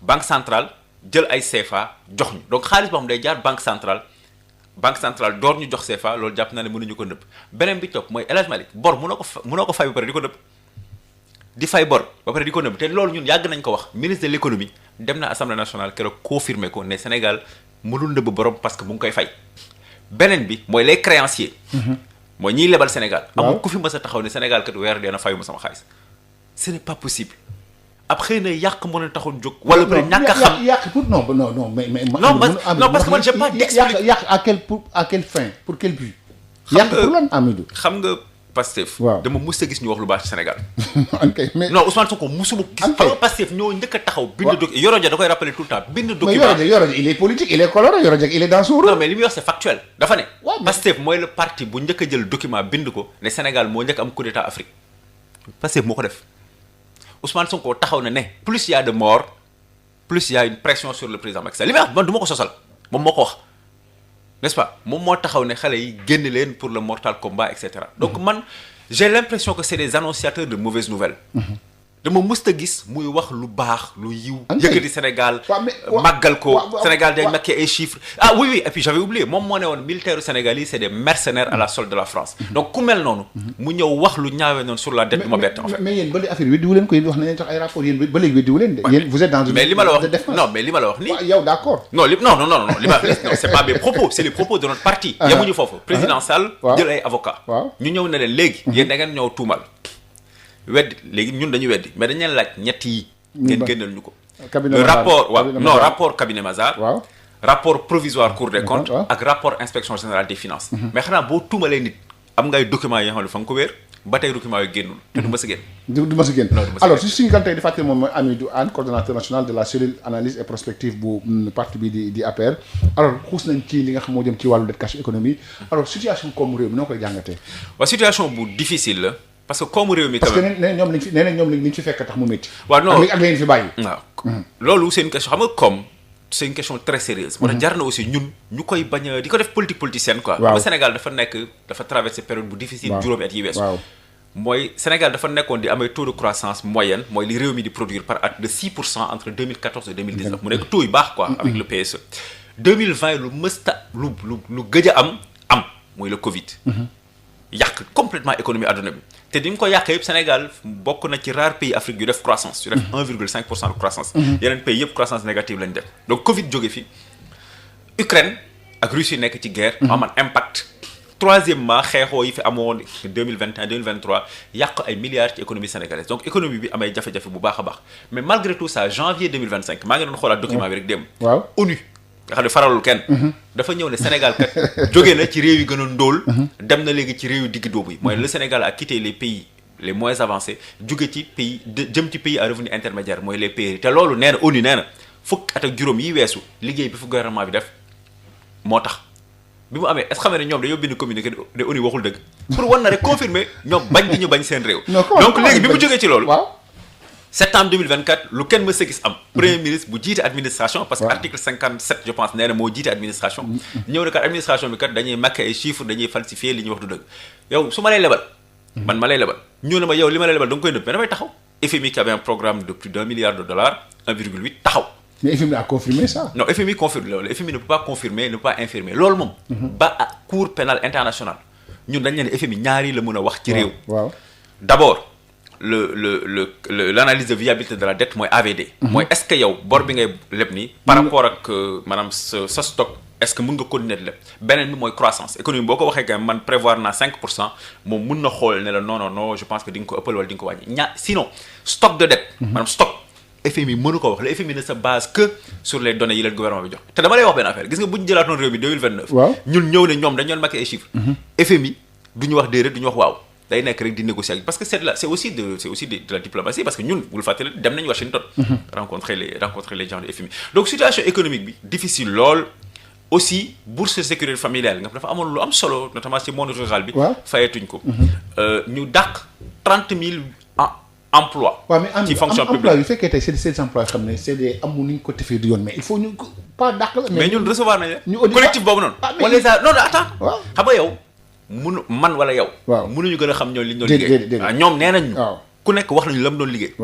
Banque centrale jël ay CFA jox ñu donc xaalis boo xam day jaar banque centrale door ñu jox CFA loolu jàpp naa ne mënuñu ko nëbb beneen bi topp mooy El Hadj Malick bor mënoo ko fay ba pare di ko nëbb di fay bor ba pare di ko nëbb te loolu ñun yàgg nañ ko wax ministre de l'économie dem na assemblée nationale keroog confirmé ko ne Sénégal mënul nëbb borom parce que mu ngi koy fay beneen bi mooy les créanciers. mooy ñiy lebal Sénégal. amul ku fi mës a taxaw ne Sénégal kat weer dee na fayuma sama xaalis ce n'est pas possible. ab xëy na yàq mën a taxoon jóg. wala peut être ñàkk a xam yàq pour non mais. non parce que man j'ai pas d'explication. yàq à quelle fin pour quel but. yàq pour lan Amidou. xam nga Pastef. waaw dama mus a gis ñu wax lu baax ci Sénégal. ok mais non Ousmane Sonko musuma gis. xam nga Pastef ñoo njëkk a taxaw. bind document Yoro Dia da koy rappeler tout le temps bind document. mais Yoro Dia il est politique il est coloré Yoro Dia il est dans son rôle. non mais li muy wax c'est factuel dafa ne. Pastef mooy le parti bu njëkk a jël document bind ko ne Sénégal moo njëkk am coup d'état Afrique Pastef moo ko def. Ousmane Sonko taxaw na ne plus il y a de morts plus il y a une pression sur le président Macky Sall li may wax man du ma ko sosal moom moo ko wax n'est-ce pas moom moo taxaw ne xale yi génn leen pour le mortal combat et cetera donc man j'ai l'impression que c'est des annonciateurs de mauvaises nouvelles. dama mësta gis muy wax lu baax lu yiw. yëkkati Sénégal màggal ko Sénégal day makki ay chiffres ah oui et puis j'avais oublié moom moo ne woon militaire Sénégal yi c'est des mercenaires à la solde de la France. donc ku mel noonu. mu ñëw wax lu ñaawee noonu sur la dette du ma bett en fait. mais yéen ba léegi affaire yi weddiwu leen ko yéen wax nañu tax ay rapports yéen ba léegi weddiwu leen de. yéen vous êtes dans une mais li ma la wax non mais li ma la wax nii. waaw yow d'accord. non li ma non c'est pas mes propos c'est les propos de notre parti. yemuñu foofu président Sall. jël ay avocats. ñu ñëw ne leen léegi. yéen da ngeen ñëw tuumal. weddi léegi ñun dañu weddi mais dañu leen laaj ñett yi. ngeen génnal ñu ko. cabinet rapport waaw non rapport cabinet Mazars. waaw rapport provisoire cour des comptes. ak rapport inspection générale des finances. mais xanaa boo tuumalee nit am ngay documents yi nga xam ne fa nga ko wéer ba tey documents yi génnul. te du ma si génn. du ma si génn alors si suñu gan tey di fàttali moom mooy Amidou Anne coordonnateur national de la cellule analyse et prospective bu parti bi di APR. alors xuus nañ ci li nga xam moo jëm ci wàllu dette cash économie alors situation comme réew mi noo koy jàngatee. waaw situation bu difficile la. parce que comme réew mi. parce que nee ñoom liñ fi fekk tax mu métti. waaw non ak leen fi bàyyi. waaw loolu c'est une question xam nga comme c'est une question très sérieuse. moo tax jar na aussi ñun ñu koy bañ a di ko def politique politicienne quoi. waaw Sénégal dafa traversé période bu difficile. juróomi at yi weesu. waaw mooy Sénégal dafa nekkoon di amee taux de croissance moyenne mooy li réew mi di produire par at de 6% entre 2014 et 2019 mu nekk taux yu baax quoi. avec le PSE. 2020 lu mësta lu gëj a am mooy le Covid. yàq complètement économie adduna bi te di nga ko yàqee yëpp Sénégal bokk na ci rare pays Afrique yu def croissance yu def 1,5% de croissance. yeneen pays yëpp croissance négative lañ def donc Covid jóge fi Ukraine ak Russie nekk ci guerre. amoon impact. troisièmement xeexoo yi fi amoon 2021 2023 yàq ay milliards ci économie sénégalaise donc économie bi amay jafe-jafe bu baax a baax mais malgré tout ça janvier 2025 maa ngi doon xoolaat document bi rek dem. waaw ONU. nga xam ne faralul kenn. dafa ñëw ne Sénégal kat jóge na ci réew yi gën a ndóol. dem na léegi ci réew yu digg dóomu yi. mooy le Sénégal a quitté les pays les moins avancés jóge ci pays jëm ci pays à revenu intermédiaire mooy les pays te loolu nee na ONU nee na fukk at ak juróom yi weesu liggéey bi fu gouvernement bi def moo tax. bi mu amee est-ce que xam ne ñoom dañoo bind communiqué de ONU waxul dëgg pour wan na rek confirmer ñoom bañ gi ñu bañ seen réew. donc léegi bi mu jógee ci loolu. septembre 2024 lu kenn mës a gis am. premier ministre bu jiite administration. parce que article 57 je pense nee na moo jiite administration. ñëw na kat administration bi kat dañuy marqué ay chiffres dañuy falsifier li ñuy wax du dëgg. yow su ma lay lebal. man ma lay lebal ñu ne ma yow li ma lay lebal da nga koy nëbb mais damay taxaw. FMI qui avait un programme de plus d'$1 milliard 1,8 taxaw. mais FMI a confirmé ça. non FMI confirme loolu FMI ne peut pas confirmer ne peut pas infirmer loolu moom. ba à cour pénale internationale ñun dañ leen ne FMI ñaari la mën a wax ci réew. waaw d'abord l'analyse de viabilité de la dette mooy AVD. mooy est-ce que yow bor bi ngay leb nii. par rapport ak maanaam sa stock. est-ce que mën nga continuer de leb beneen bi mooy croissance économie boo ko waxee que man prévoir naa 5% moom mën na xool ne la non je pense que di nga ko ëppal wala di nga ko wàññi sinon stock de dette. maanaam stock FMI mënu ko wax le FMI ne se base que sur les données yi leen gouvernement bi jox te dama lay wax benn affaire gis nga bu ñu jëlaatoon réew mi 2029. waaw ñun ñëw ne ñoom dañu doon marqué ay chiffres. FMI du ñu wax déedéet du ñu wax waaw. day nekk rek di négocier ak parce que c'est aussi de la diplomatie parce que ñun bul fàttali dem nañu Washington. rencontrer les gens du FMI donc situation économique bi difficile lool. aussi bourse sécurité familiale nga dafa amoon lu am solo notamment ci monde rural bi. fayetuñ ko. ñu dàq 30 000 emplois. ci fonction publique emploi yu fekkee tey c'est des emplois yoo xam ne c'est des amu ni ñu ko defee du yoon mais il faut ñu pas dàq la. mais ñun recevoir nañ la. collectif boobu noonu. on les a non attends. xam nga yow. man wala yow. mënuñu gën a xam ñoom li ñu doon liggéey. ñoom nee nañ. ku nekk wax nañu la mu doon liggéey.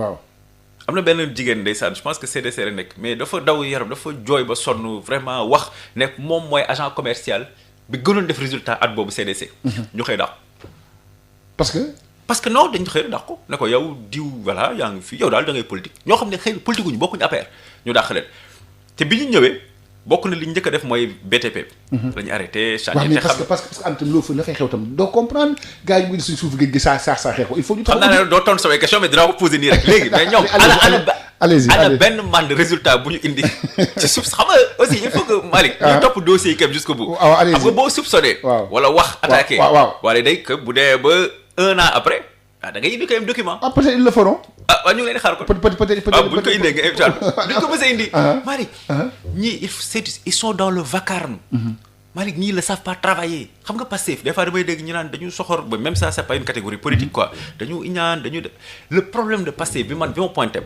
am na benn jigéen ndeysaan je pense que CDC la nekk mais dafa daw yaram dafa jooy ba sonn vraiment wax ne moom mooy agent commercial bi gënoon def résultat at boobu CDC. ñu xëy dàq. parce que non dañu xëy dàq ko ne ko yow diw voilà yaa ngi fi yow daal da ngay politique ñoo xam ne xëy politique ñu bokkuñu APR ñu dàq leen te bi ñu ñëwee bokk na li ñu njëkk a def mooy BTP. la ñu arrêté changé te parce que am tam loo fa la fay xew tam doo comprendre gars yi mu ngi suñ suuf géej gi saa xeex ko il faut ñu. xam naa ne doo tontu samay question mais dinaa ko poser nii rek léegi mais ñoom. ana benn man de résultat bu ñu indi ci suuf xam nga aussi il faut que Malick. ñu topp dossier yi kam jusqu'au bout. xam nga boo soupçonné. wala wax attaqué. wala day que bu dee ba 1 an après. da ngay indi quand même document. peut-être ils le feront. waaw ñu ngi leen di xaar ko. peut-être bu ñu ko indee nga invité duñ ko mës a indi. Malick ñii ils sont dans le vacarme. Malick ñii ne savent pas travailler xam nga Pastef des fois damay dégg ñu naan dañu soxor ba même ça c'est pas une catégorie politique quoi dañu iñaan le problème de Pastef bi ma pointé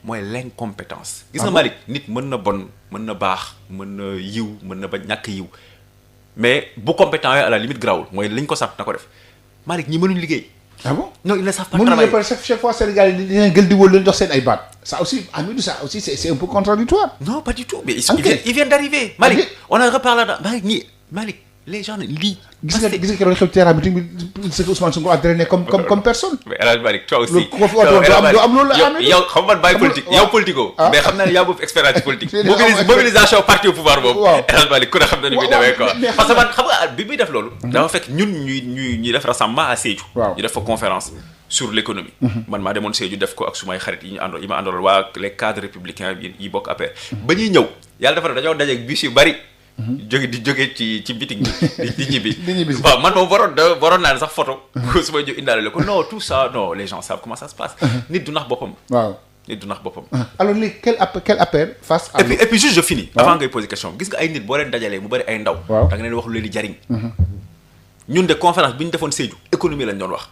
mooy l'incompétence. gis nga Malick nit mën na bon mën na baax mën na yiw mën na ba ñàkk yiw mais bu compétent yooyu à la limite grawul mooy liñ ko sàpp na ko def Malick ñi mënuñ liggéey. Ah bon? Non, ils ne savent pas travailler. Chaque fois, Sénégal, ils ont gueule de wol dans cette iPad. Ça aussi, Amidou, ça aussi, c'est un peu contradictoire. Non, pas du tout. Mais ils viennent d'arriver. Malik, on en reparle là. Malik, les gens lisent. Gis nga keroog xew terrain bi c'est que Ousmane Sonko a drainé comme personne. Mais El Hadj Malick toi aussi. doo am loolu la amee. yow xam man bàyyi politique yow politico. mais xam naa ne yaa boobu expérience politique. mobilisation parti au pouvoir boobu. El Hadj Malick ku ne xam na ni muy demee quoi. parce que man xam nga bi muy def loolu. dafa fekk ñun ñuy def rassemblement à Sédhiou. ñu def fa conférence sur l'économie. man maa demoon Sédhiou def ko ak sumay xarit yi ma àndoon waa les cadres républicains yi bokk APR. ba ñuy ñëw yàlla dafa dañoo dajeeg bus yu bari. jóge ci bitig bi di ñibbi waaw man moom waroon naa ne sax photo su may jóg indaale la ko non tout ça non les gens savent comment ça se passe nit du nax boppam alors léegi quel appel face à et puis juste je finis avant ngay poser question gis nga ay nit boo leen dajalee mu bari ay ndaw da nga leen wax lu leen di jariñ ñun de conférence bi ñu defoon Sédhiou économie lañ doon wax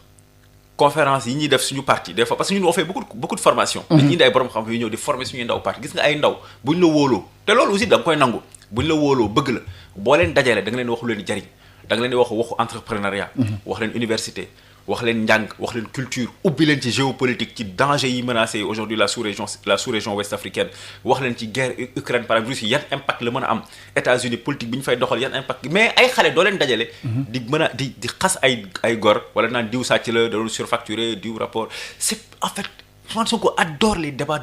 conférence yi ñuy def suñu parti des fois parce que ñun on fait beaucoup de formation dañuy indi ay borom xam yu ñëw di former suñuy ndaw parti gis nga ay ndaw buñ la wóoloo te loolu aussi da nga koy nangu buñ la wóoloo bëgg la boo leen dajalee da nga leen wax lu leen di jariñ da nga leen di waxu entrepreneuriat wax leen université wax leen njàng wax leen culture ubbi leen ci géopolitique ci danger yi menacé aujourd'hui la sous-région ouest africaine wax leen ci guerre Ukraine par exemple Russie yan impact la mën a am États-Unis politique bi ñu fay doxal yan impact mais ay xale doo leen dajale di mën a di xas ay gor wala naan diw sàcc la da doon surfacturé diw rapport c'est en fait Ousmane Sonko adore les débats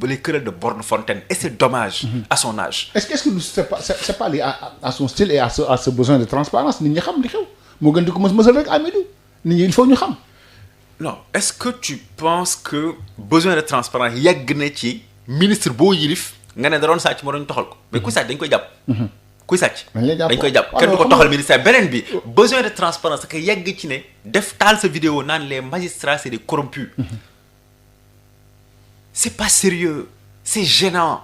les querelles de borne-fontaine et c'est dommage à son âge. Est-ce que c'est pas lié à son style et à ce besoin de transparence nit ñi xam li xew moo gën di ko mësal rek Amidou nit ñi il faut ñu xam. non est-ce que tu penses que besoin de transparence yegg na ci ministre boo yilif nga ne da doon sàcc moo doon toxal ko mais kuy sàcc dañ koy jàpp. kuy sàcc dañ koy jàpp kenn du ko toxal ministère beneen bi besoin de transparence que yegg ci ne def taal sa vidéo naan les magistrats c'est des corrompus. C'est pas sérieux, c'est gênant.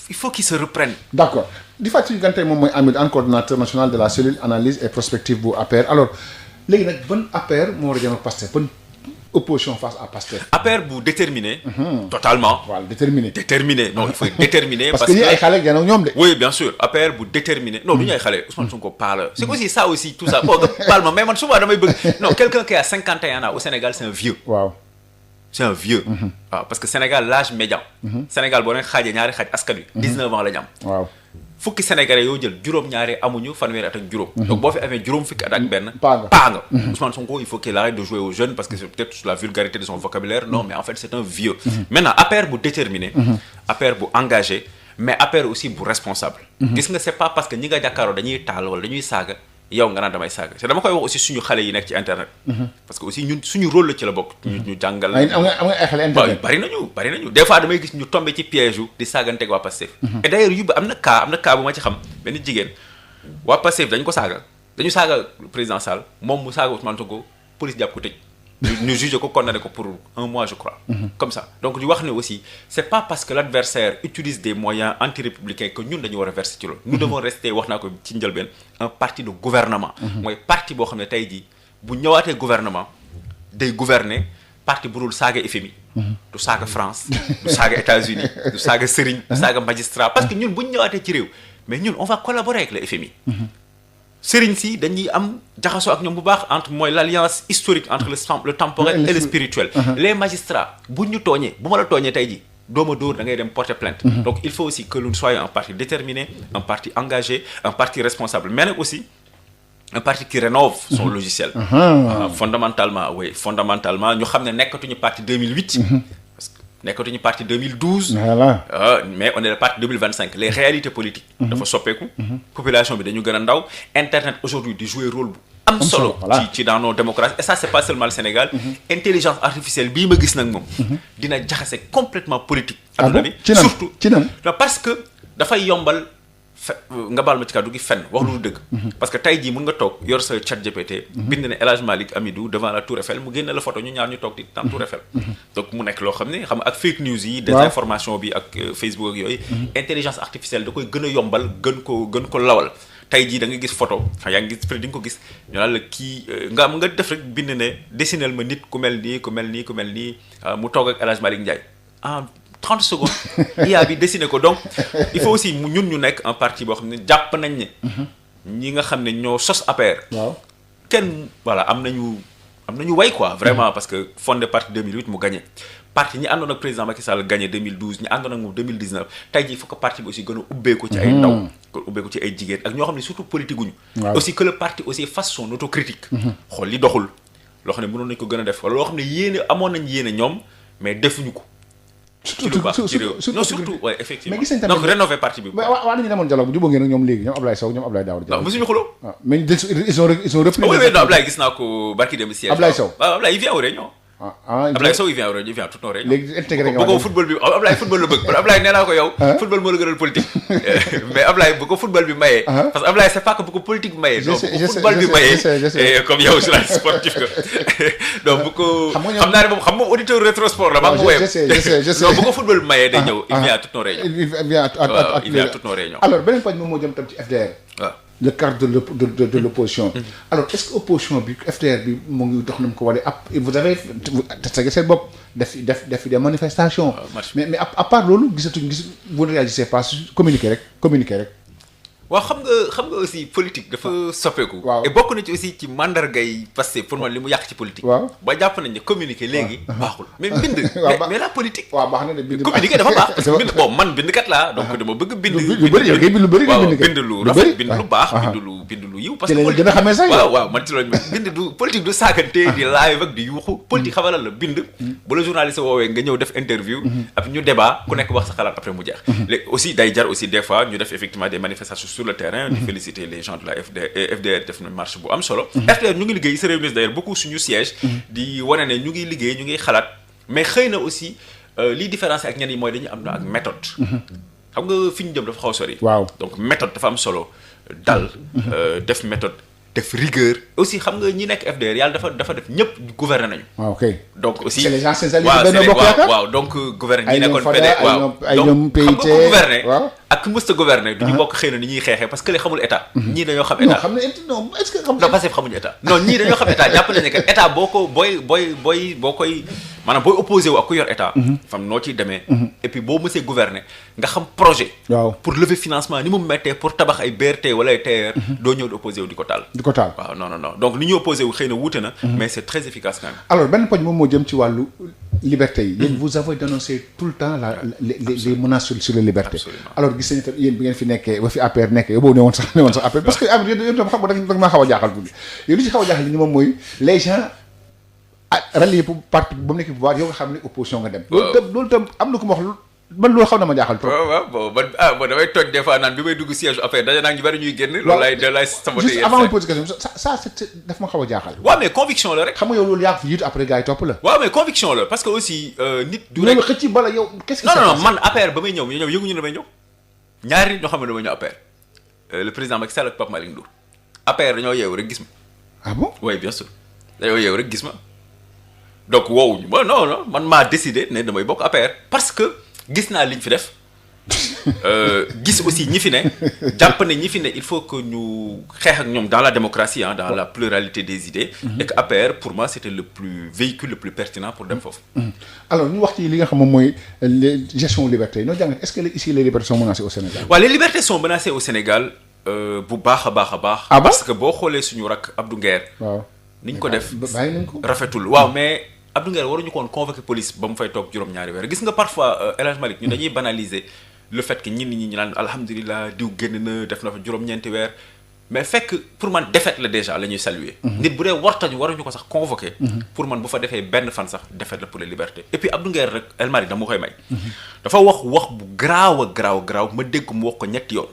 Il faut qu'ils se reprennent. D'accord. Di fàttali gante moom mooy Amidou coordonnateur national de la cellule analyse et prospective bu APR alors léegi nag ban APR moo war a jëm ak Pastef ban opposition face à Pastef. APR bu déterminé. Totalement. Voilà déterminé. Non il faut être déterminé. parce que ñi ay xale ak ñoom de. oui bien sûr APR bu déterminé. non du ñu ay xale Ousmane Sonko parle. c'est aussi ça aussi tout ça bon nga parle ma mais man souvent damay bëgg non quelqu'un qui a 51 ans au Sénégal c'est un vieux. waaw. c'est un vieux. waaw parce que Sénégal l'âge médian. Sénégal boo leen xaajee ñaari xaaj askan wi. 19 ans la ñu am. waaw fukki sénégalais yoo jël juróom-ñaari amuñu fanweeri at ak juróom. donc boo fi amee juróom fukki at ak benn. paa nga Ousmane Sonko il faut qu'il arrête de jouer aux jeunes parce que c'est peut-être la vulgarité de son vocabulaire non mais en fait c'est un vieux. maintenant APR bu déterminé. APR bu engagé mais APR aussi bu responsable. gis nga c'est pas parce que ñi nga jàkkaaroo dañuy taal wala dañuy saaga. yow nga naan damay saaga te dama koy wax aussi suñu xale yi nekk ci internet. parce que aussi ñun suñu rôle la ci la bokk. ñu jàngal. am nga ay xale internet. bari nañu des fois damay gis ñu tombé ci piège yu di saaganteeg waa Pastef. et d'ailleurs yu am na cas bu ma ci xam benn jigéen waa Pastef dañu saaga président Sall moom mu saaga Ousmane Sonko police jàpp ko tëj. ñu jugé ko condamné ko pour 1 mois je crois. comme ça donc di wax ne aussi c'est pas parce que l'adversaire utilise des moyens anti-républicains que ñun dañu war a verser ci loolu. nous devons rester wax naa ko ci njëlbeen un parti de gouvernement. mooy parti boo xam ne tey jii bu ñëwaatee gouvernement day gouverner parti bu dul saaga FMI. du saaga France du saaga États-Unis du saaga sëriñ du saaga magistrat parce que ñun bu ñu ñëwaatee ci réew mais ñun on va collaborer avec le FMI. sëriñ si dañuy am jaxasoo ak ñoom bu baax entre mooy l'alliance historique entre le temporel et le spirituel. Les magistrats bu ñu tooñee bu ma la tooñee tey jii dooma dóor da ngay dem porter plainte. donc il faut aussi que nous soyons un parti déterminé un parti engagé un parti responsable mais nag aussi un parti qui rénove son logiciel. fondamentalement ñu xam ne nekkatuñu parti 2008. parce que nekkatuñu parti 2012. voilà mais on est le parti 2025 les réalités politiques. dafa soppeeku. population bi dañu gën a ndaw internet aujourd'hui di jouer rôle bu am solo ci dans nos démocraties et ça c'est pas seulement le Sénégal. intelligence artificielle bii ma gis nag moom. dina jaxase complètement politique. adduna bi surtout ci nan parce que dafay yombal. nga baal ma ci kàddu gi fenn wax lu dëgg. parce que tey jii mun nga toog yor sa chat GPT. bind ne El Hadj Malick Amidou devant la Tour Eiffel mu génne la photo ñu ñaar ñu toog di dans Tour Eiffel. donc mu nekk loo xam ne xam nga ak fake news yi. désinformation bi ak Facebook ak yooyu. intelligence artificielle da koy gën a yombal gën ko lawal. tey jii da nga gis photo yaa ngi gis di nga ko gis ñu naan la kii nga def rek bind ne dessinel ma nit ku mel nii mu toog ak El Hadj Malick Ndiaye 30 secondes IA bi dessiné ko donc il faut aussi ñun ñu nekk un parti boo xam ne jàpp nañ ne ñi nga xam ne ñoo sos APR kenn voilà am nañu way quoi vraiment parce que fondé parti 2008 mu gagné parti ñi àndoon ak président Macky Sall gagné 2012 ñi àndoon ak moom 2019 tey jii il faut que parti bi aussi gën a ubbeeku ci ay ndaw ubbeeku ci ay jigéen ak ñoo xam ne surtout politique guñu aussi que le parti aussi fasse son autocritique xool li doxul loo xam ne mënoon nañu ko gën a def wala loo xam ne amoon nañ yéene ñoom mais defuñu ko surtout ouais effectivement donc rénover parti bi waa nañu demoon dialogue jubóo ngeen ak ñoom léegi ñoom Ablaye Sow ñoom Ablaye Daouda Diallo mosuñu xuloo mais ils ont repris non Ablaye gis naa ko barki dem siège Ablaye Sow waaw Ablaye il vient aux réunions Ablaye Sow il vient toutes nos réunions léegi intégré nga bëggoo football bi Ablaye football la bëgg Ablaye nee naa ko yow football moo la gënal politique mais Ablaye bu ko football bi mayee parce que Ablaye c'est pas que bu ko politique bi mayee donc bu ko football bi mayee comme yow journaliste sportif que donc bu ko xam naa ne moom xam moom auditeur rétrosport la maa ngi ko donc bu ko football bi mayee day ñëw il vient à toutes nos réunions il vient à toutes nos réunions alors beneen paj moom moo jëm tam ci FDR le cadre de l'opposition. Alors est-ce que opposition bi FDR bi mu ngi dox na mu ko war a vous avez testé seen bopp def des manifestations. mais à part loolu vous ne réagissez pas communiquer rek. waaw xam nga aussi politique dafa soppeeku. et bokk na ci aussi ci mandargay passé pour man li mu yàq ci politique. waaw ba jàpp nañ ne communiquer léegi. baaxul mais bind. mais la politique. waaw baax na de bind communiquer dafa baax parce que bind bon man bindkat laa donc dama bëgg bind. lu bëri yow ngay bind lu bëri waaw bind lu rafet bind lu baax. bind lu yiw parce que politique gën a xamee sax waaw man ci loolu bind du politique du saagante di live ak di yuuxu. politique xamalal la bind. bu la journaliste woowee nga ñëw def interview. après ñu débat ku nekk wax sa xalaat après mu jeex. léegi aussi day jar aussi des fois ñu def effectivement des manifestations sur le terrain di féliciter les gens de la FDR def na marche bu am solo FDR ñu ngi liggéey se réunissent d'ailleurs beaucoup suñu siège di wane ne ñu ngi liggéey ñu ngi xalaat mais xëy na aussi liy différencier ak ñenn yi mooy dañu am na ak méthode xam nga fi ñu jëm dafa xaw sori waaw donc méthode dafa am solo dal def méthode def rigueur aussi xam nga ñi nekk FDR yàlla dafa def ñëpp gouverner nañu. waaw ok donc aussi c'est les anciens alliés de Benno Bokk Yaakaar waaw donc gouverner ñi nekkoon PD waaw ay ñoom PIT donc xam nga gouverner ak mësta gouverner du ñu bokk xëy na ni ñuy xeexee parce que li xamul état ñii dañoo xam état non est-ce que xam non parce que xamuñu état non ñii dañoo xam état jàpp nañu que état boo ko boo koy maanaam booy opposé wu ak ku yor état fam noo ciy demee et puis boo mësee gouverner nga xam projet pour lever financement ni mu mettee pour tabax ay BRT wala ay TER doo ñëw di opposé wu di ko taal waaw non donc li ñu opposé wu xëy na wuute na mais c'est très efficace quand même alors benn poñ moom moo jëm ci wàllu liberté yi. yéen vous avez dénoncé tout le temps les menaces sur les libertés. Absolument. alors gis nañu tam yéen bi ngeen fi nekkee ba fi APR nekkee yow boobu ne woon sax APR parce que am yéen tam xam nga da nga maa xaw a jaaxal tuuti yow li ci xaw a jaaxal ni moom mooy les gens rallié pour parti ba mu nekk pouvoir yow nga xam ne opposition nga dem. loolu tam am na ku ma wax man loolu xaw na ma jaaxal trop. waaw bon man damay toj des fois naan bi may dugg siège affaire daje naa ñu bari ñuy génn. loolu laay saboté juste avant ma pose question ça c'est daf ma xaw a jaaxal. waaw mais conviction la rek. xam nga yow loolu yaa ko fi jiitu après gars yi topp la. waaw mais conviction la parce que aussi nit du rek loolu xëcc bala yow qu'est-ce que non man APR ba may ñëw yëguñu ne damay ñëw ñaari nit ñoo xam ne damay ñëw APR le président Macky Sall ak Pape Malick Ndour APR dañoo yeewu rek gis ma. ah bon oui bien sûr dañoo yeewu rek gis ma donc woowuñu ma non man maa décidé ne damay bokk APR parce que gis naa liñ fi def gis aussi ñi fi ne jàpp ne ñi fi ne il faut que ñu xeex ak ñoom dans la démocratie dans la pluralité des idées. et que APR pour moi c'était le véhicule le plus pertinent pour dem foofu. alors ñu wax ci li nga xam moom mooy gestion liberté yi noo jàngat est-ce que ici les libertés sont menacées au Sénégal. waaw les libertés sont menacées au Sénégal bu baax a baax. parce que boo xoolee suñu rak Abdou Nguer. waaw niñ ko def bàyyi nañ ko rafetul waaw mais. Abdou Nguer waruñu ko woon convoquer police ba mu fay toog juróom-ñaari weer gis nga parfois El Hadj Malick ñu dañuy banaliser le fait que ñi ñu naan alhamdulilah diw génn na def na fa juróom-ñeenti weer mais fekk pour man défaite la déjà la ñuy saluer. nit bu dee waruñu ko sax convoquer. pour man bu fa defee benn fan sax défaite la pour les libertés et puis Abdou Nguer rek El Malick dama koy may. dafa wax bu garaaw ma dégg mu wax ko ñetti yoon.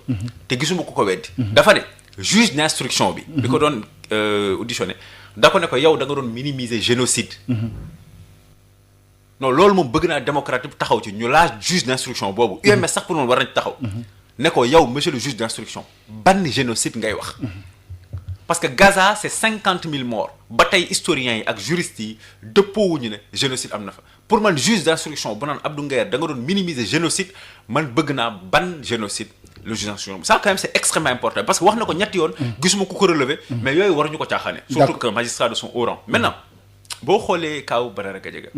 te gisuma ko weddi. dafa ne juge d'instruction bi. bi ko doon auditionné. da ko ne ko yow da nga doon minimiser génocide. non loolu moom bëgg naa démocrate bi taxaw ci ñu laaj juge d'instruction boobu. UMS sax pour moom war nañ taxaw. ne ko yow monsieur le juge d'instruction ban génocide ngay wax. parce que Gaza c'est 50 000 morts ba tey historiens yi ak juristes yi dëppoowuñu ne génocide am na fa pour man juge d'instruction bu naan Abdou Nguer da nga doon minimiser génocide man bëgg naa ban génocide. le juge d'instruction ça quand même c'est extrêmement important parce que wax na ko ñetti yoon. gisuma ku ko relever. mais yooyu waruñu ko caaxaane. surtout que magistrat de son haut rang. maintenant boo xoolee kaaw Badara Gadiaga.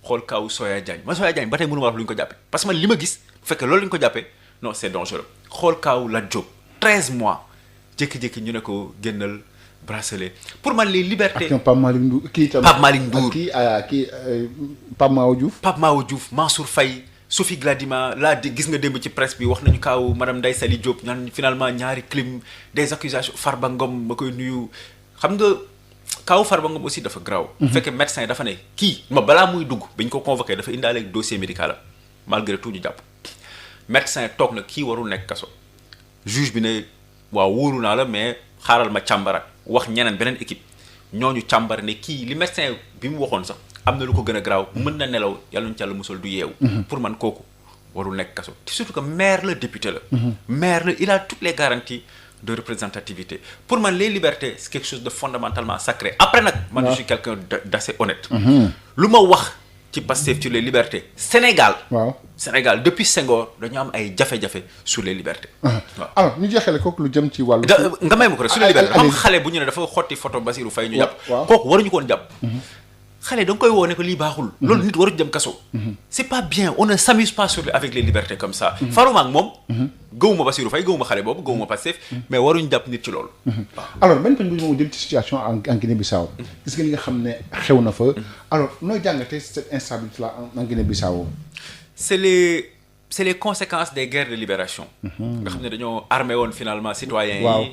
xool kaaw Soya Diagne Soya Diagne ba tey mënu ma wax lu ñu ko jàppee parce que man li ma gis bu fekkee loolu la ñu ko jàppee non c'est dangereux. xool kaaw Lat Diop 13 mois jékki-jékki ñu ne ko génnal bracelet pour man les libertés. ak Pape Malick Ndour kii tam Pape Malick Ndour kii Pape Mao Diouf. Mansour Faye. Sophie Gladima laa gis nga démb ci presse bi wax nañu kaaw madame Ndeye Saly Diop ñaan finalement ñaari crime des accusations Farba Ngom ma koy nuyu xam nga kaaw Farba Ngom aussi dafa graw bu fekkee médecin dafa ne kii balaa muy dugg bi ñu ko convoqué dafa indaale ak dossier médical am malgré tout ñu jàpp médecin toog na kii warul nekk kaso juge bi ne waaw wóoru naa la mais xaaral ma càmbara wax ñeneen beneen équipe ñooñu càmbara ne kii li médecin bi mu waxoon sax am na lu ko gën a garaaw mën na nelaw yàlla ñu ci Yàlla musal du yeewu. pour man kooku warul nekk kaso te surtout que maire la député la. maire la il a toutes les garanties de représentativité pour man les libertés c'est quelque chose de fondamentalement sacré après nag. man je suis quelqu'un d'assez honnête. lu ma wax ci Pastef sur les libertés Sénégal. Sénégal depuis Senghor dañu am ay jafe-jafe sur les libertés. waaw alors ñu jeexale kooku lu jëm ci wàllu. nga may ma ko rek sur les libertés xam xale bu ñu ne dafa xotti photo Bassirou Faye ñu jàpp. kooku waruñu ko woon jàpp. xale da nga koy woo ne ko lii baaxul. loolu nit waru dem kaso. c'est pas bien on ne s'amuse pas avec les libertés comme ça. faruma ak moom. gëwuma Bassirou Faye gëwuma xale boobu gëwuma Pastef mais waruñu jàpp nit ci loolu. alors benn poñ bu ñu jëm ci situation en Guinée-Bissau. gis nga li nga xam ne xew na fa. alors nooy jàngatee cette instabilité là en Guinée-Bissau. c'est les conséquences des guerres de libération. nga xam ne dañoo armé woon finalement citoyens yi.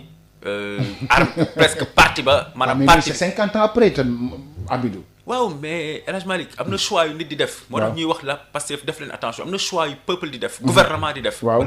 presque parti ba. maanaam parti mais c'est 50 ans après te Abidou. waaw mais El Hadj Malick am na choix yu nit di def. moo tax ñuy wax la Pastef def leen attention am na choix yu peuple di def. gouvernement di def. waaw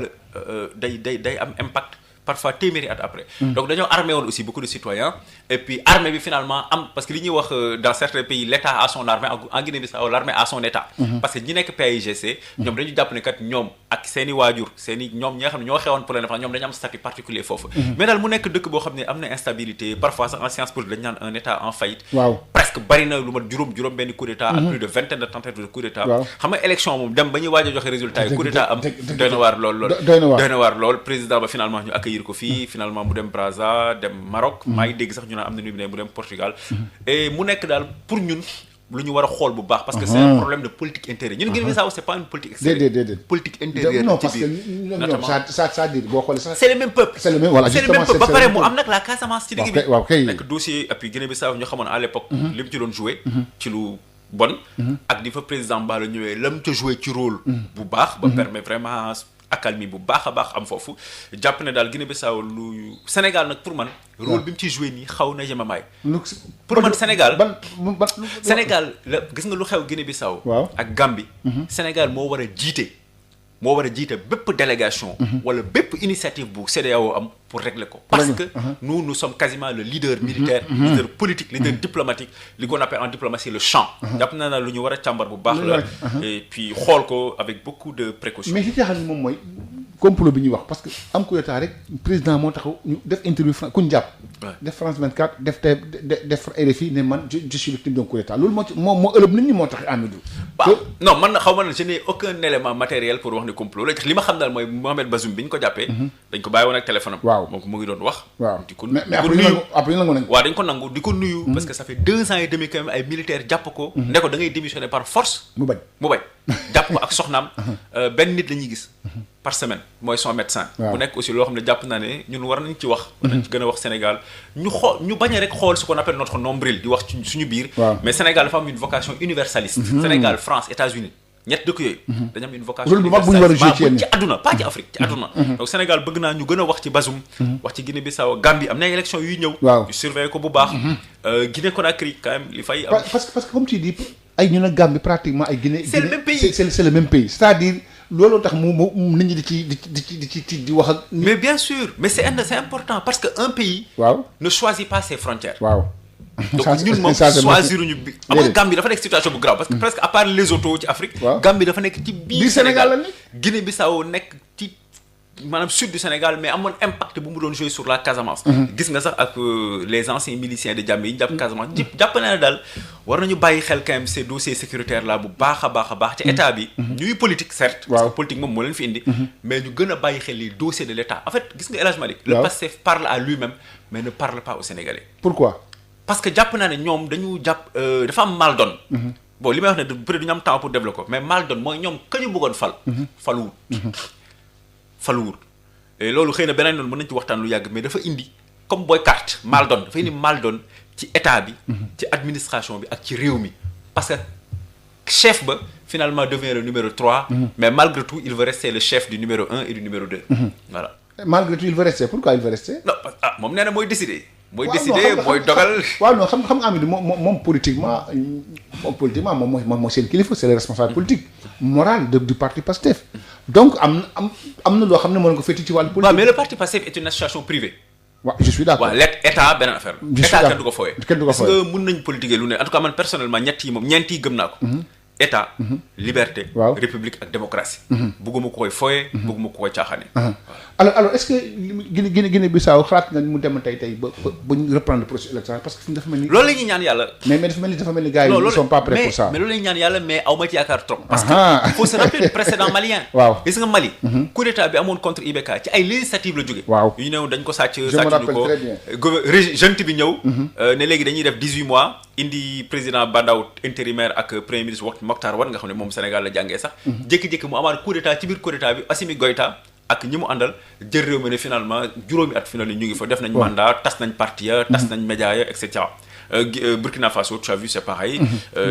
day am impact parfois téeméeri at après. donc dañoo armé woon aussi beaucoup de citoyens et puis armée bi finalement am parce que li ñuy wax dans certains pays l'État a son armée en Guinée-Bissau l'armée a son État. parce que ñi nekk PAIGC. ñoom dañu jàpp ne kat ñoom ak seen i waajur ñoom ñi nga xam ne ñoo xewoon pour l'indépendance ñoom dañu am statut particulier foofu. mais daal mu nekk dëkk boo xam ne am na instabilité parfois sax en science politique dañu naan un État en faillite. waaw presque bari na lu mat juróom benn coup d'état ak plus de vingtaine de tentatives de coup d'état. xam nga élection moom dem ba ñuy waaj a joxe résultat yi coup d'état am doy na waar lool président ba finalement ñu accueillir ko fii finalement mu dem Brazza dem Maroc maa ngi dégg sax ñu naan am na nu mu dem Portugal et mu nekk daal pour ñun lu ñu war a xool bu baax parce que c'est un problème de politique intérieure ñun Guinée-Bissau c'est pas une politique extérieure déedéet politique intérieure non parce que ñoom ça dire boo xoolee sax c'est le même peuple c'est le même voilà justement ba pare mu am nag la Casamance ci digg bi waaw kay nekk dossier et puis Guinée-Bissau ñoo xamoon à l'époque li mu ci doon joué ci lu bon. ak di fa président Mballo ñëwee lam ca joué ci rôle. bu baax ba permet vraiment accalmie bu baax a baax am foofu jàpp ne daal Guinée-Bissau lu Sénégal nag pour man. rôle bi mu ci joué nii xaw na yemamaay. pour man Sénégal Sénégal la gis nga lu xew Guinée-Bissau. waaw ak Gambie. Sénégal moo war a jiite. moo war a jiite bépp délégation. wala bépp initiative bu CEDEAO am pour régler ko. parce que nous sommes quasiment le leader militaire. leader politique leader diplomatique li qu'on appelle en diplomatie le champ. jàpp naa ne lu ñu war a càmbar bu baax la. et puis xool ko avec beaucoup de précaution. mais li taxal ni moom mooy complot bi ñuy wax parce que am coup d'état rek président moo taxaw ñu def interview ku ñu jàpp. def France 24 def RFI ne man je suis victime d'un coup d'état loolu moo ëllëg nit ñi moo tax Amidou. non man xaw ma ne je n'ai aucun élément matériel pour wax ne complot la li ma xam daal mooy Mohamed Bazoum bi ñu ko jàppee. dañ ko bàyyi woon ak téléphone am. waaw moom mu ngi doon wax. waaw di ko mais nuyu après nangu nañ ko. waaw dañ ko nangu di ko nuyu. parce que ça fait 2 ans et demi quand même ay militaires jàpp ko. ne ko da ngay démissionner par force. mu bañ jàpp ko ak soxnaam. benn nit la ñuy gis. par semaine mooy son médecin. mu nekk aussi loo xam ne jàpp naa ne ñun war nañ ci wax. war nañ ci gën a wax Sénégal ñu bañ a rek xool ce qu'on appelle notre nombril di wax ci suñu biir. mais Sénégal dafa am une vocation universaliste. Sénégal France États-Unis ñett dëkk yooyu. dañu am une vocation universaliste ci àdduna pas ci Afrique ci àdduna. donc Sénégal bëgg naa ñu gën a wax ci Bazoum. wax ci Guinée-Bissau Gambie am na élection yuy ñëw. ñu surveiller ko bu baax. Guinée Conakry quand même li fay. parce que comme tu dis ay ñu ne Gambie pratiquement ay Guinée. c'est le même pays c'est le même pays c'est-à-dire. looloo tax mu nit ñi di wax ak. mais bien sûr mais c'est important parce que un pays. ne choisit pas ses frontières. donc ñun moom choisiruñu bi. am nga Gambie dafa nekk situation bu grave parce que presque à part Lesotho ci Afrique. Gambie dafa nekk ci biir Sénégal la Guinée-Bissau nekk ci maanaam sud du Sénégal mais amoon impact bu mu doon jouer sur la Casamance. gis nga sax ak les anciens miliciens de Jammeh yi ñu jàpp Casamance jàpp naa ne daal war nañu bàyyi xel quand même ces dossiers sécuritaires là bu baax a baax ci état bi. ñuy politique certes. parce que politique moom moo leen fi indi. mais ñu gën a bàyyi xel les dossiers de l'état en fait gis nga El Hadj Malick. le PASTEF parle à lui-même mais ne parle pas aux Sénégalais. pourquoi. parce que jàpp naa ne ñoom dañu jàpp dafa am mal donne. bon li may wax ne peut-être du ñu am temps pour développer mais mal donne mooy ñoom ka ñu bëggoon faluwut. faluwut et loolu xëy na beneen noonu mën nañu ci waxtaan lu yàgg mais dafa indi comme booy carte mal donne dafa indi mal donne ci état bi. ci administration bi ak ci réew mi parce que chef ba finalement devient le numéro 3. mais malgré tout il veut rester le chef du numéro 1 et du numéro 2. voilà. malgré tout il veut rester pourquoi il veut rester. non moom nee na mooy décider. mooy décider mooy dogal. waaw non xam nga Amidou moom politiquement moom mooy seen kilifa c'est le responsable politique moral du parti PASTEF. donc am na loo xam ne mën nga ko féeti ci wàllu politique. waaw mais le parti PASTEF est une association privée. waaw je suis d'accord. waaw état beneen affaire la. état kenn du ko fooyee. parce que mën nañ politiquer lu ne en tout cas man personnellement ñeent yi gëm naa ko. état. liberté. république ak démocratie. bëgguma ko koy fooyee. bëgguma ko koy caaxaane. alors est-ce que Guinée-Bissau xalaat nga mu dem tey ba ñu reprendre le processus électoral parce que fi dafa mel ni. loolu la ñuy ñaan yàlla. mais dafa mel ni gars yi ils sont pas prêts pour ça. mais loolu la ñuy ñaan yàlla mais aw ma ci yaakaar trop. parce que il faut se rappeler du précédent malien. gis nga Mali. coup d'état bi amoon contre IBK ci ay législatives la jóge. yu ñëw dañ ko sàcc ñu ko junte bi ñëw. ne léegi dañuy def 18 mois indi président Bandaw intérimaire ak premier ministre Mokhtar Wade nga xam ne moom Sénégal la jàngee sax. jékki-jékki mu amaat coup d'état ci biir coup d'état bi Assimi Goïta ak ñi mu àndal jël réew mi ne finalement juróomi at final yi ñu ngi fa def nañ mandat tas nañ parti ya tas nañ média ya et cetera. Burkina Faso tu as vu c'est pareil.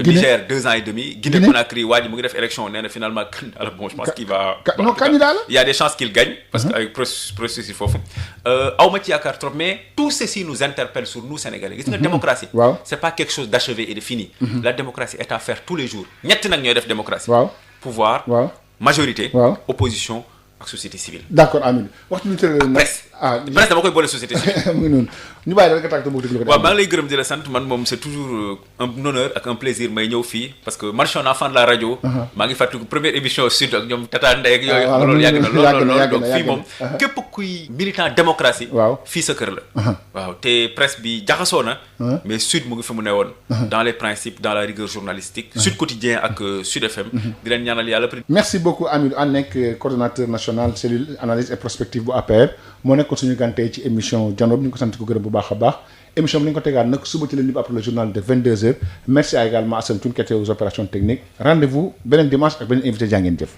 Niger 2 ans et demi. Guinée Conakry waa ji mu ngi def élection nee na finalement candidat la bon je pense qu'il va. non candidat la. il y a des chances qu'il gagne. parce que avec processus foofu. aw ma ci yaakaar trop mais tout ceci nous interpelle sur nous Sénégalais. gis nga démocratie. c'est pas quelque chose d'achevé et de fini. la démocratie est à faire tous les jours. ñett nag ñooy def démocratie. pouvoir. majorité. opposition. ak société civile. d'accord Amidou waxtu bi tëral na presse dama koy boole société civile. mu ngi noonu ñu bàyyi la nga tàggatoo mbokku déglu ko. waaw maa ngi lay gërëm di la sant man moom c'est toujours un honneur ak un plaisir may ñëw fii parce que man je suis un enfant de la radio. maa ngi fàttaliku première émission sud ak ñoom Tata Ndeye ak yooyu. loolu yàgg na lool donc fii moom képp kuy militant démocratie. fii sa kër la. waaw te presse bi jaxasoo na. mais sud mu ngi fi mu ne woon. dans les principes dans la rigueur journalistique. Sud Quotidien ak Sud FM. di leen ñaanal yàlla. merci beaucoup Amidou Anne nekk coordonnateur national cellule analyse et prospective bu APR moo nekkoon suñu gàntee ci émission Janoor ñu ngi ko sant ko gërëm bu baax a baax émission bi ni ñu ko tegaat nag suba ci la ñu après le journal de 22h merci à également Assane Thioune qui était aux opérations techniques rendez-vous beneen dimanche ak beneen invité jaa ngeen jëf